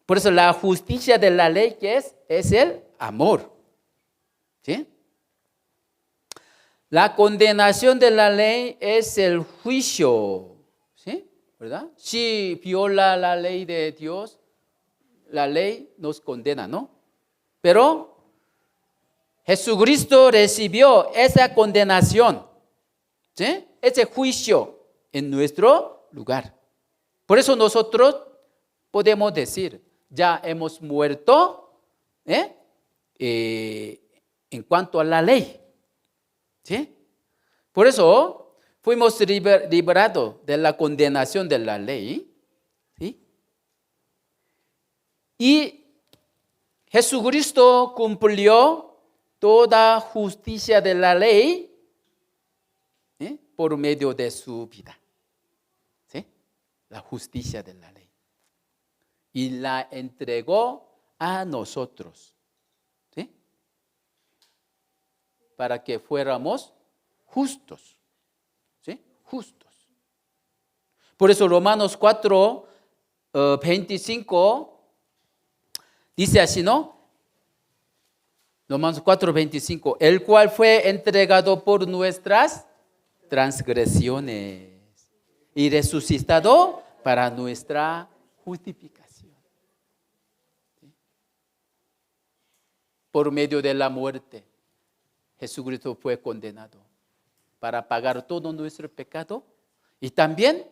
Por eso la justicia de la ley, ¿qué es? Es el amor. ¿Sí? La condenación de la ley es el juicio. ¿Sí? ¿Verdad? Si viola la ley de Dios, la ley nos condena, ¿no? Pero Jesucristo recibió esa condenación, ¿sí? Ese juicio en nuestro lugar. Por eso nosotros podemos decir, ya hemos muerto en cuanto a la ley. ¿Sí? Por eso fuimos liberados de la condenación de la ley. ¿Sí? Y Jesucristo cumplió toda justicia de la ley por medio de su vida. ¿Sí? La justicia de la ley. Y la entregó a nosotros, ¿sí? Para que fuéramos justos, ¿sí? Justos. Por eso Romanos 4, 25 dice así, ¿no? Romanos 4, 25, el cual fue entregado por nuestras transgresiones y resucitado para nuestra justificación. Por medio de la muerte, Jesucristo fue condenado para pagar todo nuestro pecado y también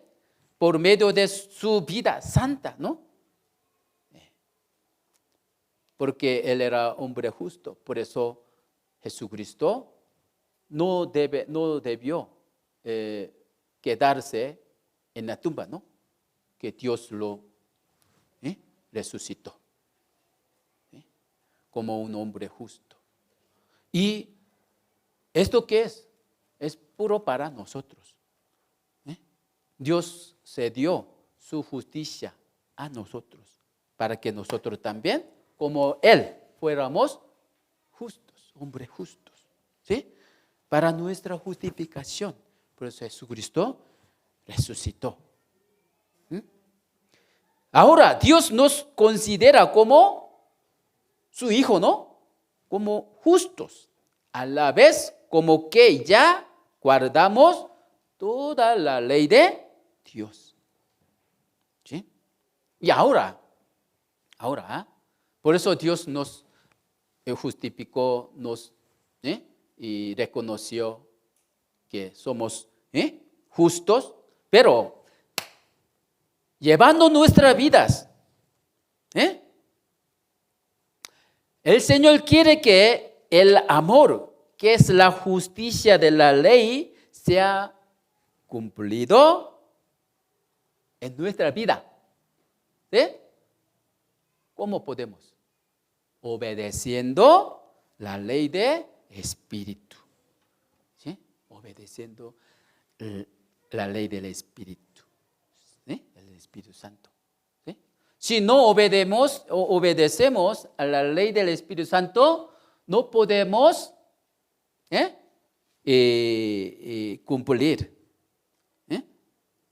por medio de su vida santa, ¿no? Porque Él era hombre justo, por eso Jesucristo no debió quedarse en la tumba, ¿no? Que Dios lo resucitó. Como un hombre justo. ¿Y esto qué es? Es puro para nosotros. Dios se dio su justicia a nosotros para que nosotros también, como Él, fuéramos justos, hombres justos. ¿Sí? Para nuestra justificación. Por eso Jesucristo resucitó. Ahora, Dios nos considera como su hijo, ¿no? Como justos. A la vez, como que ya guardamos toda la ley de Dios. ¿Sí? Y ahora, por eso Dios nos justificó, y reconoció que somos justos, pero llevando nuestras vidas, el Señor quiere que el amor, que es la justicia de la ley, sea cumplido en nuestra vida. ¿Sí? ¿Cómo podemos? Obedeciendo la ley del Espíritu. ¿Sí? Obedeciendo la ley del Espíritu. ¿Sí? El Espíritu Santo. Si no obedecemos a la ley del Espíritu Santo, no podemos cumplir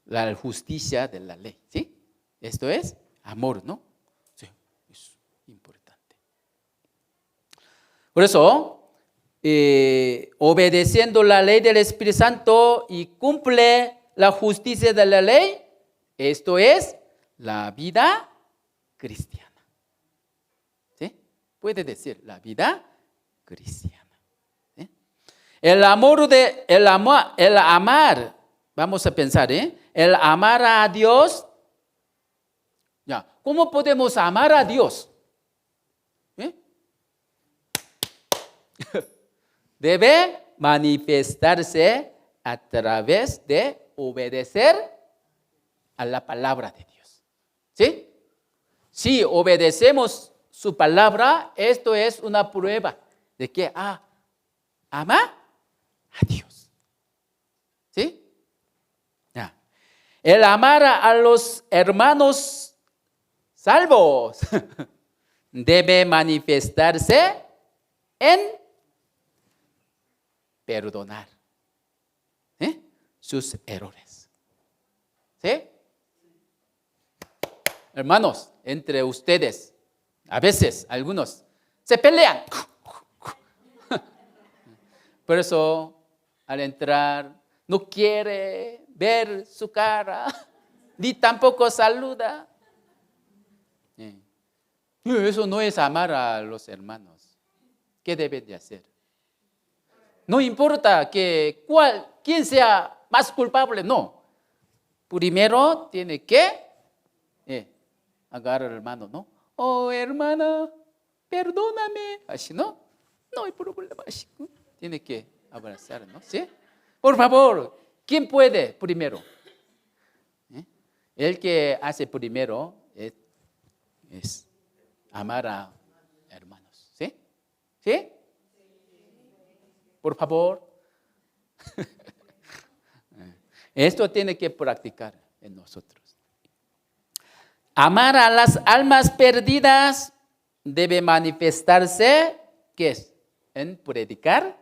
la justicia de la ley. ¿Sí? Esto es amor, ¿no? Sí, es importante. Por eso, obedeciendo la ley del Espíritu Santo y cumple la justicia de la ley, esto es la vida cristiana. ¿Sí? Puede decir la vida cristiana. ¿Sí? El amar, vamos a pensar, el amar a Dios. Ya, ¿Cómo podemos amar a Dios? ¿Eh? Debe manifestarse a través de obedecer a la palabra de Dios. ¿Sí? Si obedecemos su palabra, esto es una prueba de que ama a Dios. ¿Sí? El amar a los hermanos salvos debe manifestarse en perdonar sus errores. ¿Sí? Hermanos, entre ustedes, a veces algunos se pelean. Por eso, al entrar, no quiere ver su cara, ni tampoco saluda. Eso no es amar a los hermanos. ¿Qué debe de hacer? No importa quién sea más culpable, no. Primero tiene que agarrar al hermano, ¿no? Oh, hermana, perdóname. Así, ¿no? No hay problema. Así, ¿no? Tiene que abrazar, ¿no? ¿Sí? Por favor, ¿quién puede primero? El que hace primero es amar a hermanos. ¿Sí? ¿Sí? Por favor. Esto tiene que practicar en nosotros. Amar a las almas perdidas debe manifestarse, ¿qué es? En predicar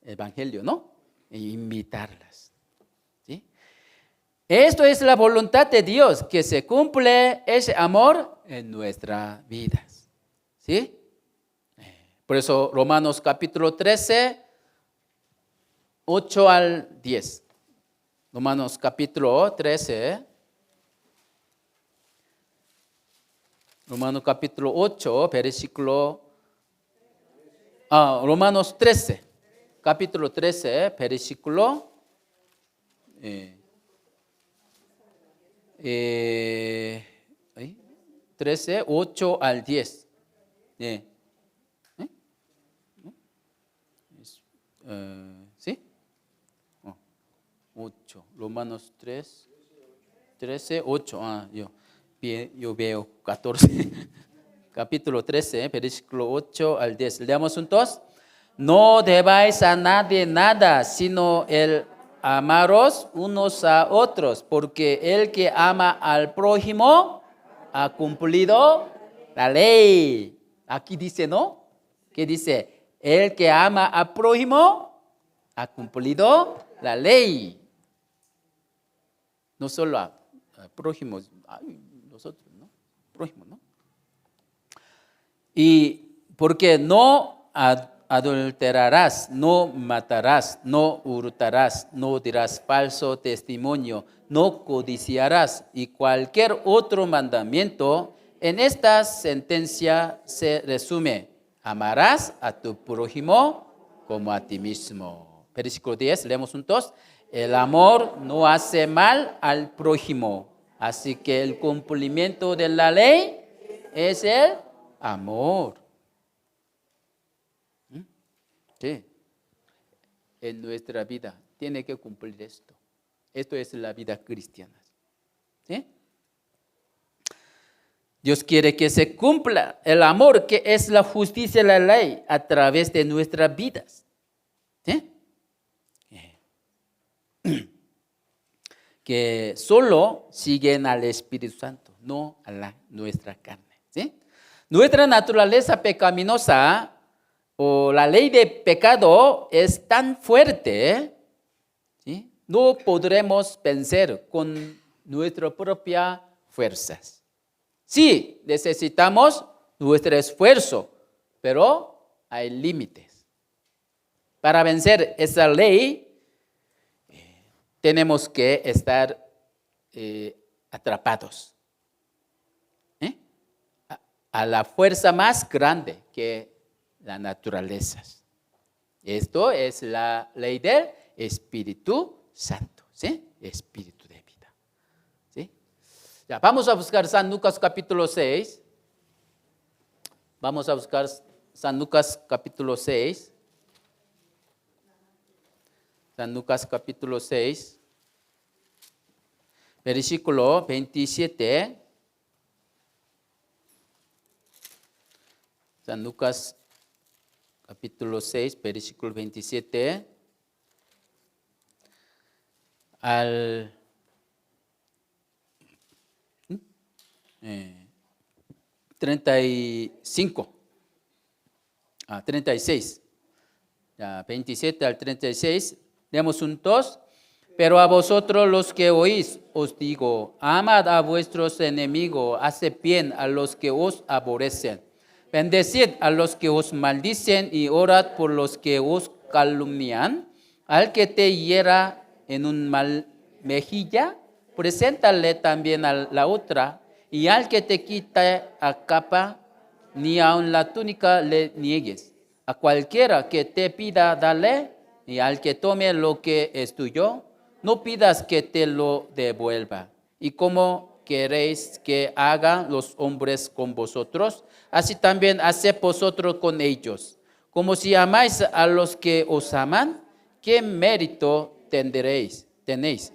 el evangelio, ¿no? E invitarlas. ¿Sí? Esto es la voluntad de Dios, que se cumple ese amor en nuestras vidas. ¿Sí? Por eso Romanos capítulo 13, 8 al 10. Romanos capítulo 13. Romanos capítulo 8, versículo... Romanos 13. Capítulo 13, versículo... 13, 8 al 10. ¿Sí? 8. Romanos 3, 13, 8. Yo veo 14. Capítulo 13, versículo 8 al 10. Leamos juntos. No debáis a nadie nada, sino el amaros unos a otros, porque el que ama al prójimo ha cumplido la ley. Aquí dice, ¿no? ¿Qué dice? El que ama al prójimo ha cumplido la ley. No solo a prójimos, nosotros, ¿no? Prójimo, ¿no? Y porque no adulterarás, no matarás, no hurtarás, no dirás falso testimonio, no codiciarás y cualquier otro mandamiento, en esta sentencia se resume: amarás a tu prójimo como a ti mismo. Versículo 10, leemos juntos. El amor no hace mal al prójimo, así que el cumplimiento de la ley es el amor. Sí. En nuestra vida tiene que cumplir esto. Esto es la vida cristiana. ¿Sí? Dios quiere que se cumpla el amor, que es la justicia de la ley, a través de nuestras vidas. ¿Sí? Que solo siguen al Espíritu Santo, no a nuestra carne. ¿Sí? Nuestra naturaleza pecaminosa o la ley de pecado es tan fuerte, ¿sí? No podremos vencer con nuestras propias fuerzas. Sí, necesitamos nuestro esfuerzo, pero hay límites. Para vencer esa ley, tenemos que estar atrapados a la fuerza más grande que la naturaleza. Esto es la ley del Espíritu Santo, ¿sí? Espíritu de vida. ¿Sí? Ya, vamos a buscar San Lucas capítulo 6. Vamos a buscar San Lucas capítulo 6. San Lucas capítulo 6, versículo 27. San Lucas capítulo 6, versículo 27 al 35. 36. Ya, 27 al 36. Leemos juntos. Pero a vosotros los que oís, os digo, amad a vuestros enemigos, haced bien a los que os aborrecen. Bendecid a los que os maldicen y orad por los que os calumnian. Al que te hiera en un mal mejilla, preséntale también a la otra. Y al que te quita a capa, ni aun la túnica le niegues. A cualquiera que te pida, dale, y al que tome lo que es tuyo, no pidas que te lo devuelva. Y como queréis que hagan los hombres con vosotros, así también haced vosotros con ellos. Como si amáis a los que os aman, ¿qué mérito tenéis?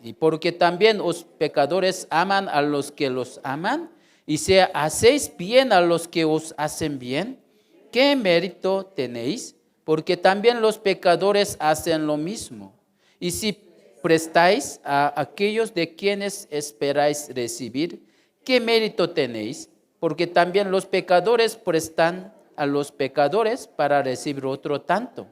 Y porque también los pecadores aman a los que los aman, y si hacéis bien a los que os hacen bien, ¿qué mérito tenéis? Porque también los pecadores hacen lo mismo. Y si prestáis a aquellos de quienes esperáis recibir, ¿qué mérito tenéis? Porque también los pecadores prestan a los pecadores para recibir otro tanto.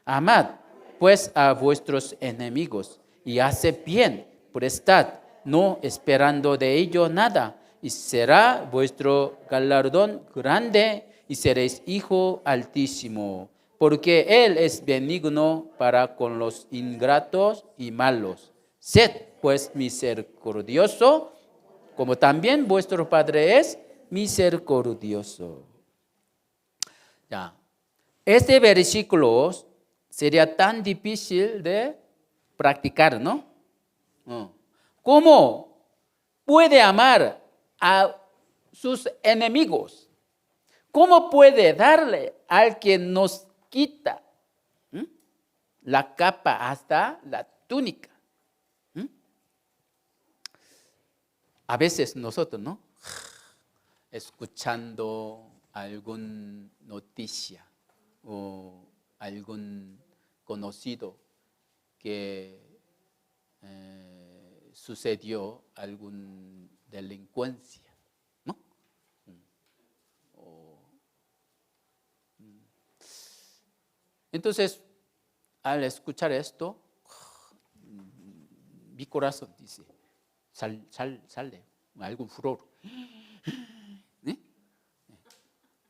Amad pues a vuestros enemigos y haced bien, prestad, no esperando de ello nada, y será vuestro galardón grande y seréis hijo altísimo, porque Él es benigno para con los ingratos y malos. Sed pues misericordioso, como también vuestro Padre es misericordioso. Ya. Este versículo sería tan difícil de practicar, ¿no? ¿Cómo puede amar a sus enemigos? ¿Cómo puede darle al que nos quita la capa hasta la túnica? A veces nosotros, ¿no? Escuchando alguna noticia o algún conocido que sucedió alguna delincuencia, ¿no? Entonces, al escuchar esto, mi corazón dice, sale algún furor. ¿Eh?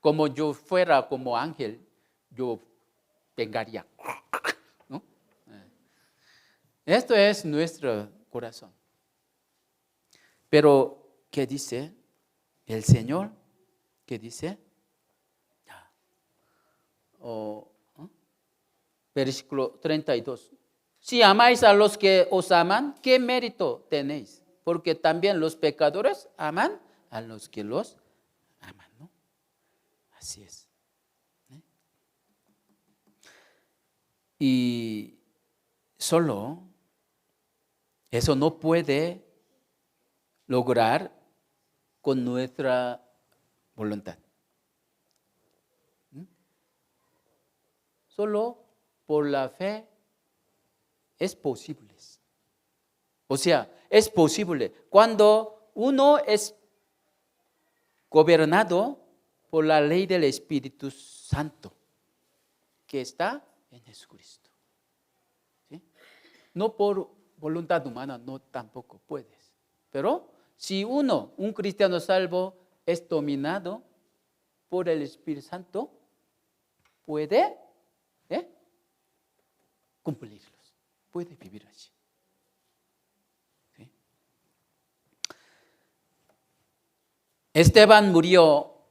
Como yo fuera como ángel, yo vengaría, ¿no? Esto es nuestro corazón. Pero, ¿qué dice el Señor? ¿Qué dice? Versículo 32. Si amáis a los que os aman, ¿qué mérito tenéis? Porque también los pecadores aman a los que los aman, ¿no? Así es. Y solo eso no puede lograr con nuestra voluntad. Solo por la fe es posible. O sea, es posible cuando uno es gobernado por la ley del Espíritu Santo que está en Jesucristo. ¿Sí? No por voluntad humana, no tampoco puedes. Pero si un cristiano salvo, es dominado por el Espíritu Santo, puede cumplirlos, puede vivir allí. ¿Sí? Esteban murió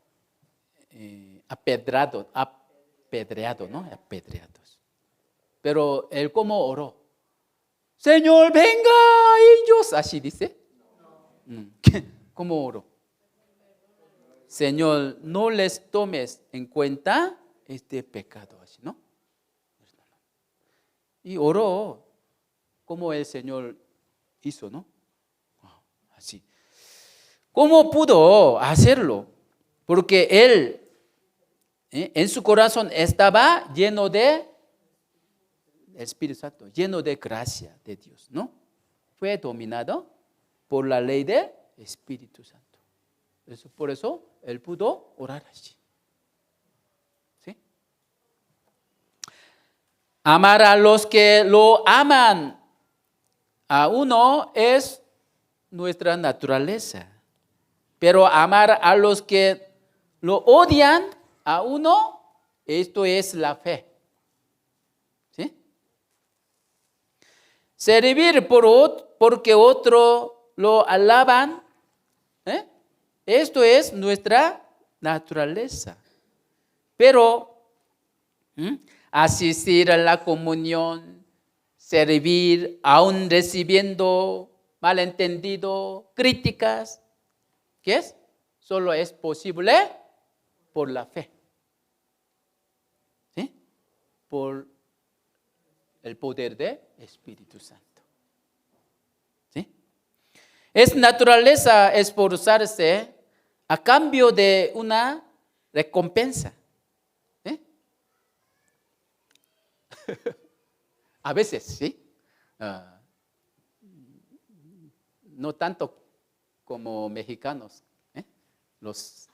apedreado, ¿no? Apedreados. Pero él ¿cómo oró? Señor, venga a ellos, así dice. ¿Cómo oro? Señor, no les tomes en cuenta este pecado, así, ¿no? Y oró como el Señor hizo, ¿no? Así. ¿Cómo pudo hacerlo? Porque él, en su corazón estaba lleno de Espíritu Santo, lleno de gracia de Dios, ¿no? Fue dominado por la ley del Espíritu Santo. Por eso él pudo orar así. ¿Sí? Amar a los que lo aman a uno es nuestra naturaleza. Pero amar a los que lo odian a uno, esto es la fe. ¿Sí? Servir porque otro lo alaban, esto es nuestra naturaleza. Pero asistir a la comunión, servir aún recibiendo malentendido, críticas, ¿qué es? Solo es posible por la fe. ¿Sí? Por el poder del Espíritu Santo. ¿Sí? Es naturaleza esforzarse a cambio de una recompensa. ¿Sí? A veces, ¿sí? No tanto como mexicanos, los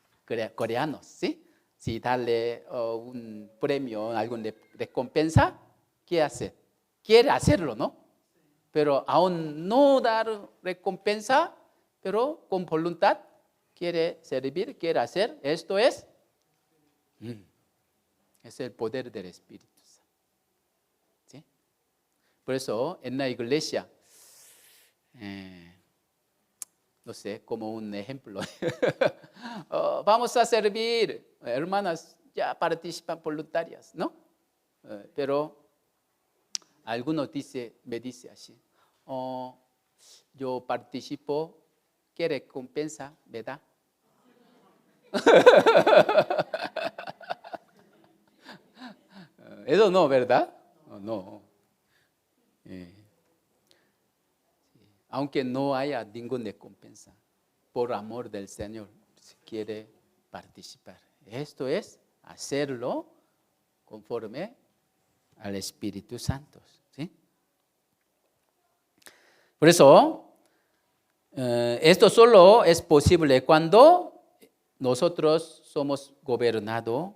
coreanos, ¿sí? Si darle un premio, alguna recompensa, ¿qué hace? Quiere hacerlo, ¿no? Pero aún no dar recompensa, pero con voluntad quiere servir, quiere hacer. Esto es el poder del Espíritu Santo. ¿Sí? Por eso en la iglesia, no sé, como un ejemplo. Vamos a servir, hermanas ya participan voluntarias, ¿no? Pero algunos me dice así, yo participo, ¿qué recompensa me da? Eso no, ¿verdad? No. Aunque no haya ninguna recompensa, por amor del Señor, si quiere participar. Esto es hacerlo conforme al Espíritu Santo. ¿Sí? Por eso, esto solo es posible cuando nosotros somos gobernados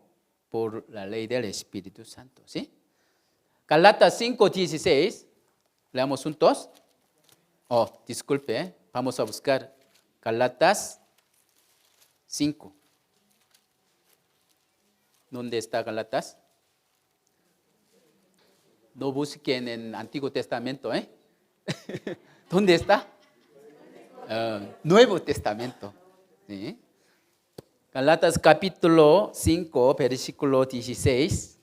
por la ley del Espíritu Santo. ¿Sí? Gálatas 5:16, leamos juntos. Disculpe, vamos a buscar Gálatas 5. ¿Dónde está Gálatas? No busquen en el Antiguo Testamento, ¿Dónde está? Nuevo Testamento. ¿Sí? Gálatas capítulo 5, versículo 16.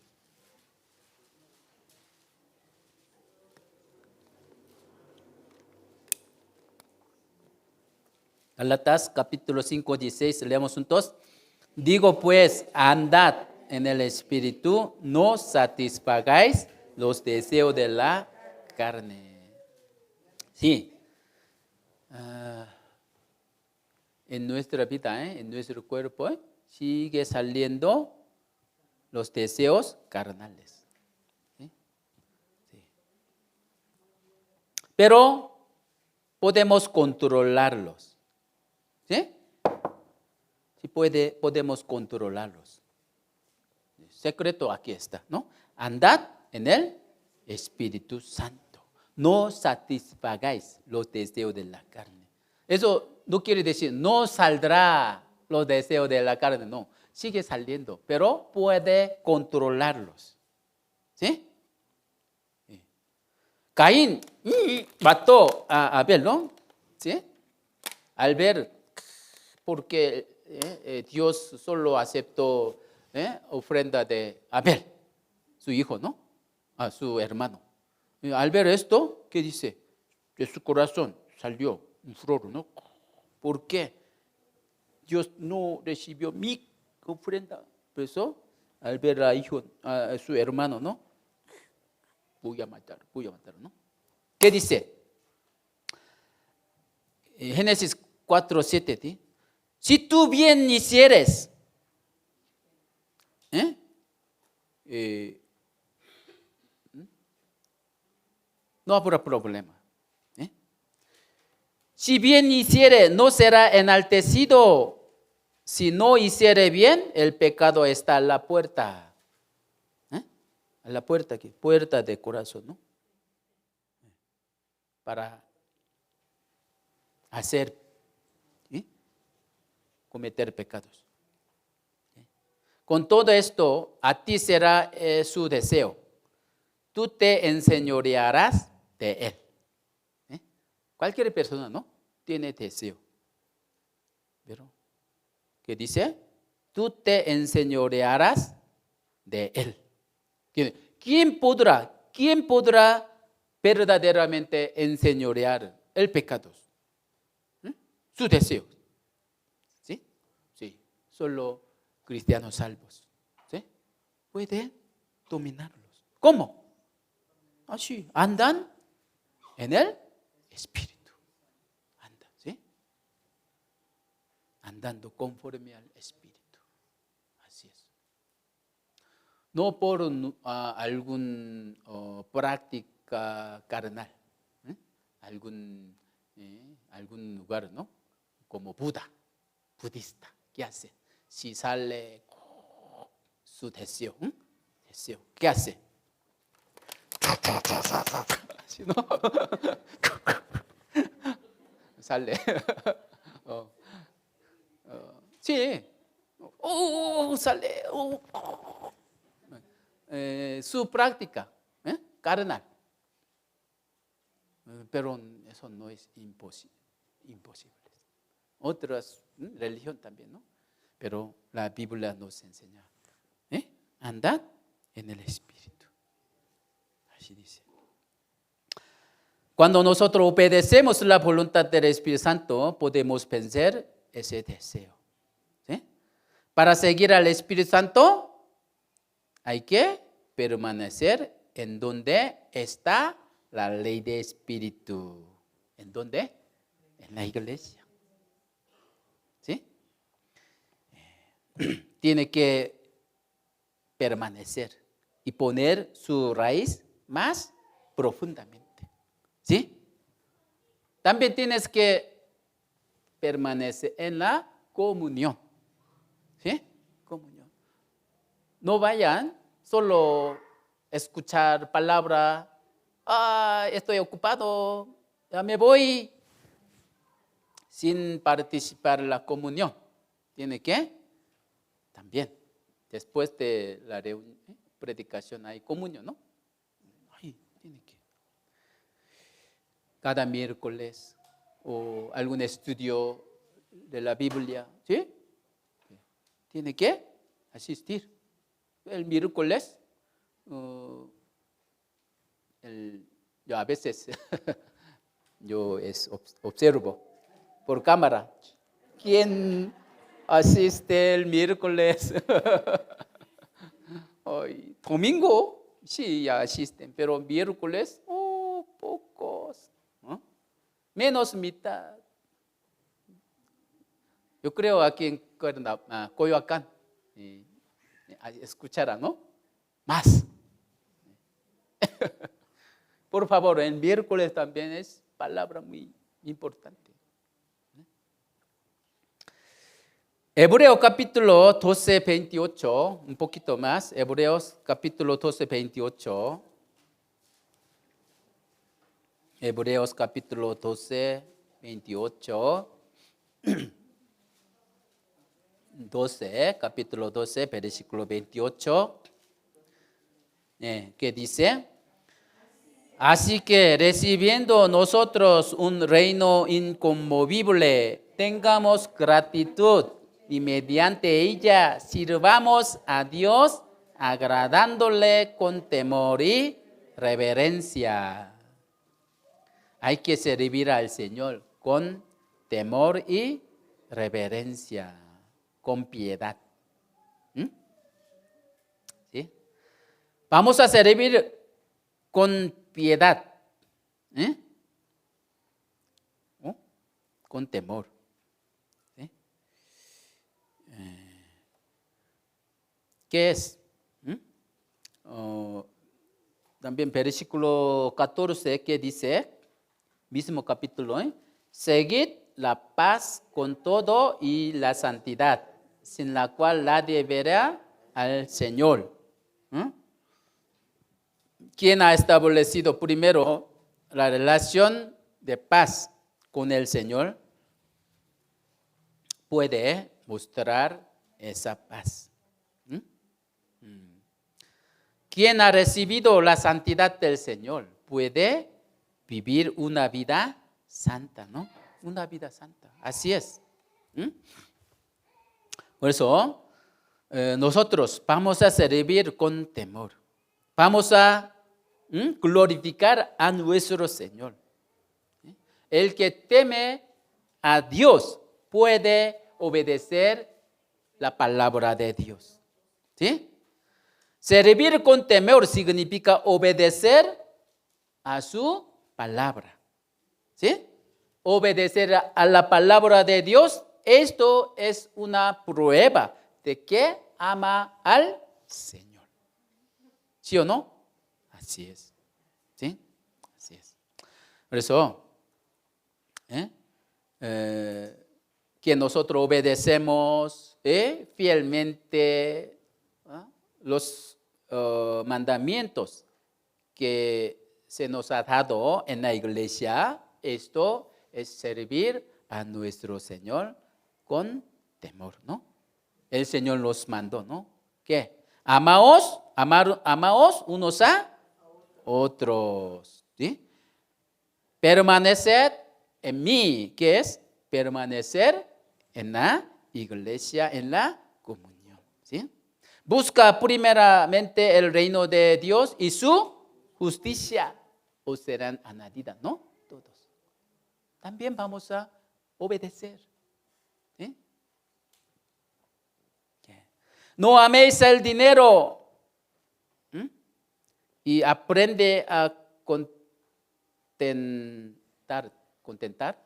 Gálatas capítulo 5, 16, leemos juntos. Digo pues, andad en el Espíritu, no satisfagáis los deseos de la carne. Sí. En nuestra vida, en nuestro cuerpo, sigue saliendo los deseos carnales. ¿Sí? Sí. Pero podemos controlarlos. ¿Sí? Sí podemos controlarlos. El secreto aquí está, ¿no? Andad en el Espíritu Santo. No satisfagáis los deseos de la carne. Eso no quiere decir no saldrá los deseos de la carne, no. Sigue saliendo, pero puede controlarlos. ¿Sí? Caín mató a Abel, ¿no? ¿Sí? Al ver porque Dios solo aceptó ofrenda de Abel, su hijo, ¿no? A su hermano. Y al ver esto, ¿qué dice? De su corazón salió un furor, ¿no? ¿Por qué? Dios no recibió mi ofrenda. Por eso, al ver a su hermano, ¿no? Voy a matar, ¿no? ¿Qué dice? Génesis 4:7. ¿sí? Si tú bien hicieres, no habrá problema. Si bien hiciere, no será enaltecido. Si no hiciere bien, el pecado está a la puerta. A la puerta aquí, puerta de corazón, ¿no? Para hacer, cometer pecados. Con todo esto, a ti será su deseo. Tú te enseñorearás de él. Cualquier persona, ¿no? Tiene deseo. Pero, ¿qué dice? Tú te enseñorearás de él. ¿Quién podrá verdaderamente enseñorear el pecado? Su deseo. ¿Sí? Sí. Solo cristianos salvos. ¿Sí? Pueden dominarlos. ¿Cómo? Así. Andan en el Espíritu. Andan. ¿Sí? Andando conforme al Espíritu. Así es. No por algún práctica carnal, algún lugar, ¿no? Como budista, ¿qué hace? Si sale su deseo, ¿qué hace? Así, ¿no? Sale. Sí. Sale. Su práctica carnal. Pero eso no es imposible. Otras religión también, ¿no? Pero la Biblia nos enseña. Andad en el Espíritu. Así dice. Cuando nosotros obedecemos la voluntad del Espíritu Santo, podemos vencer ese deseo. ¿Sí? Para seguir al Espíritu Santo, hay que permanecer en donde está la ley de Espíritu. ¿En dónde? En la iglesia. ¿Sí? Tiene que permanecer y poner su raíz más profundamente. ¿Sí? También tienes que permanecer en la comunión. ¿Sí? Comunión. No vayan solo escuchar palabra, estoy ocupado, ya me voy, sin participar en la comunión. Tiene que también, después de la predicación hay comunión, ¿no? Tiene que. Cada miércoles o algún estudio de la Biblia, ¿sí? Tiene que asistir. El miércoles, yo a veces yo observo por cámara quién asiste el miércoles. Domingo sí ya asisten, pero miércoles pocos, ¿no? Menos mitad. Yo creo aquí en Coyoacán escuchará, ¿no? Más. Por favor, el miércoles también es palabra muy importante. Hebreos capítulo 12, 28, un poquito más. Hebreos capítulo 12, 28. Hebreos capítulo 12, 28. 12, capítulo 12, versículo 28. ¿Qué dice? Así que recibiendo nosotros un reino inconmovible, tengamos gratitud y mediante ella sirvamos a Dios agradándole con temor y reverencia. Hay que servir al Señor con temor y reverencia, con piedad. ¿Sí? Vamos a servir con piedad, con temor. ¿Sí? ¿Qué es? También versículo 14 que dice, mismo capítulo, seguid la paz con todo y la santidad, sin la cual nadie verá al Señor. ¿Quién ha establecido primero la relación de paz con el Señor? Puede mostrar esa paz. ¿Quién ha recibido la santidad del Señor? Puede vivir una vida santa, ¿no? Una vida santa. Así es. Por eso nosotros vamos a servir con temor. Vamos a glorificar a nuestro Señor. El que teme a Dios puede obedecer la palabra de Dios. ¿Sí? Servir con temor significa obedecer a su palabra. ¿Sí? Obedecer a la palabra de Dios, esto es una prueba de que ama al Señor. ¿Sí o no? Así es. ¿Sí? Así es. Por eso, que nosotros obedecemos fielmente los mandamientos que se nos ha dado en la iglesia, esto es servir a nuestro Señor con temor, ¿no? El Señor nos mandó, ¿no? ¿Qué? Amaos unos a otros, ¿sí? Permaneced en mí, ¿qué es? Permanecer en la iglesia, en la comunión, ¿sí? Busca primeramente el reino de Dios y su justicia, os serán añadidas, ¿no? Todos. También vamos a obedecer. ¿Sí? No améis el dinero. Y aprende a contentar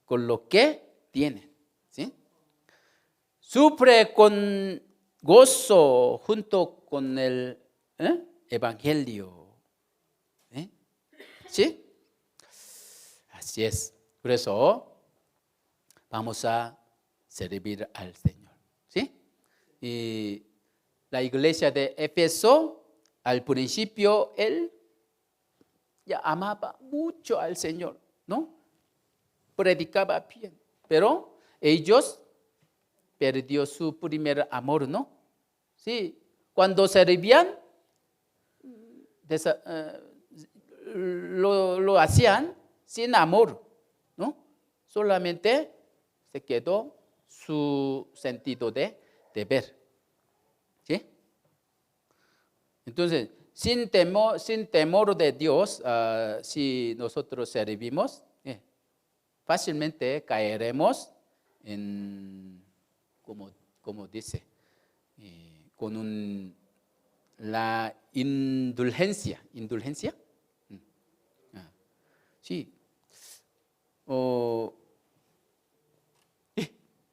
con lo que tienen. ¿Sí? Sufre con gozo junto con el evangelio. ¿Sí? Así es. Por eso vamos a servir al Señor. ¿Sí? Y la iglesia de Éfeso, al principio, él ya amaba mucho al Señor, ¿no? Predicaba bien, pero ellos perdió su primer amor, ¿no? Sí, cuando servían, lo hacían sin amor, ¿no? Solamente se quedó su sentido de deber. ¿Sí? Entonces, sin temor de Dios, si nosotros servimos, fácilmente caeremos en, como dice, con la indulgencia. ¿Indulgencia? Sí.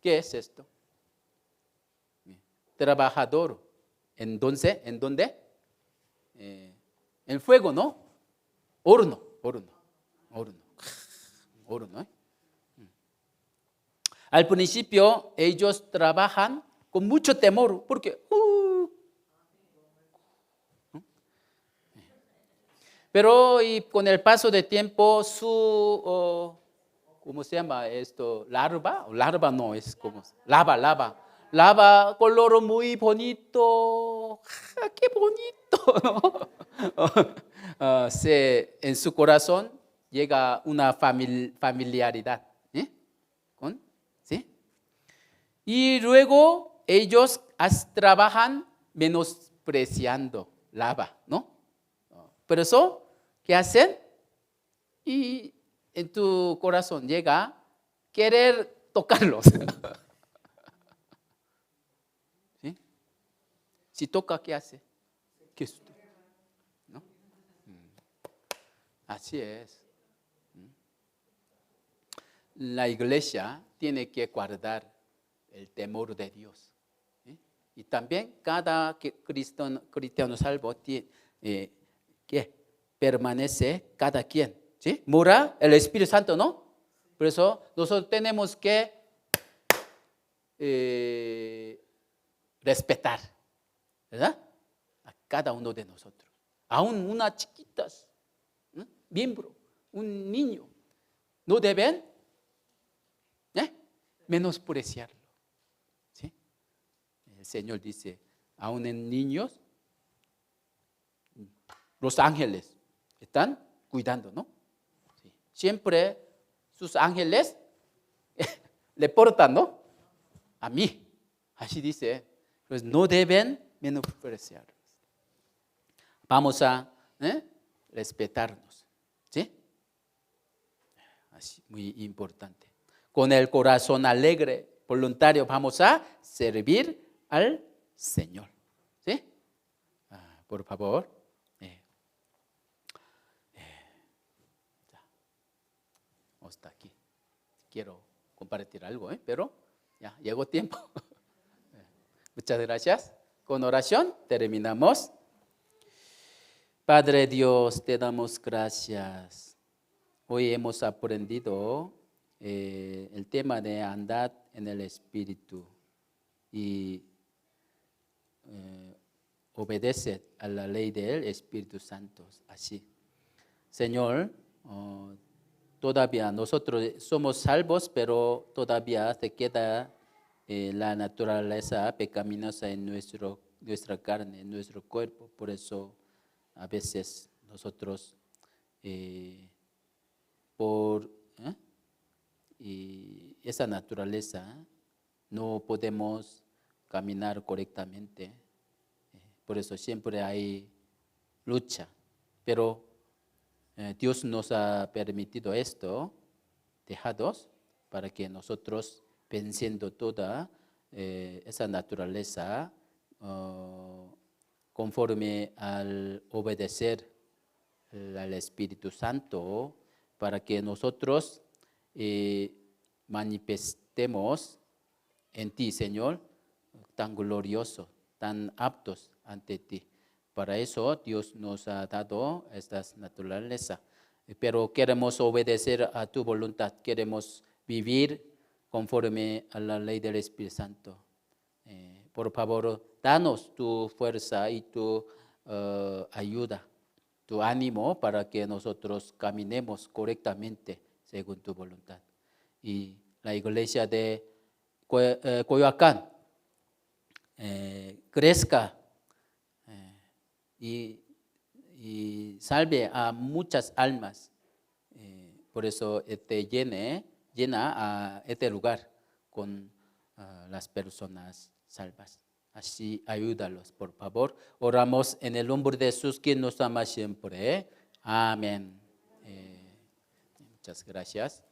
¿Qué es esto? Trabajador. ¿En dónde? En fuego, ¿no? Horno. Al principio ellos trabajan con mucho temor porque pero y con el paso del tiempo su ¿cómo se llama esto? Larva no es como lava color muy bonito. ¡Qué bonito! ¿No? En su corazón llega una familiaridad. ¿Sí? Y luego ellos trabajan menospreciando lava, ¿no? Por eso ¿qué hacen? Y en tu corazón llega querer tocarlos. ¿Sí? Si toca, ¿qué hace? ¿Qué es esto? ¿No? Así es. La iglesia tiene que guardar el temor de Dios. ¿Sí? Y también cada cristiano salvo tiene que permanece cada quien. ¿Sí? Mora el Espíritu Santo, ¿no? Por eso nosotros tenemos que respetar, ¿verdad? A cada uno de nosotros. Aún unas chiquitas, ¿no? Miembro, un niño, no deben menospreciarlo. ¿Sí? El Señor dice, aún en niños, los ángeles están cuidando, ¿no? Sí. Siempre sus ángeles le portan, ¿no? A mí. Así dice. Pues no deben menospreciarlos. Vamos a respetarnos. ¿Sí? Así, muy importante. Con el corazón alegre, voluntario, vamos a servir al Señor. ¿Sí? Por favor. Hasta aquí. Quiero compartir algo, pero ya llegó tiempo. Muchas gracias. Con oración terminamos. Padre Dios, te damos gracias. Hoy hemos aprendido el tema de andar en el Espíritu y obedecer a la ley del Espíritu Santo. Así. Señor, todavía nosotros somos salvos, pero todavía se queda la naturaleza pecaminosa en nuestra carne, en nuestro cuerpo. Por eso a veces nosotros por y esa naturaleza no podemos caminar correctamente. Por eso siempre hay lucha. Pero Dios nos ha permitido esto, dejados, para que nosotros, venciendo toda esa naturaleza, conforme al obedecer al Espíritu Santo, para que nosotros manifestemos en ti, Señor, tan glorioso, tan aptos ante ti. Para eso Dios nos ha dado estas naturalezas. Pero queremos obedecer a tu voluntad, queremos vivir conforme a la ley del Espíritu Santo. Por favor, danos tu fuerza y tu ayuda, tu ánimo para que nosotros caminemos correctamente según tu voluntad. Y la iglesia de Coyoacán crezca y salve a muchas almas. Por eso llena a este lugar con las personas salvas. Así ayúdalos, por favor. Oramos en el nombre de Jesús, quien nos ama siempre. Amén. Muchas gracias.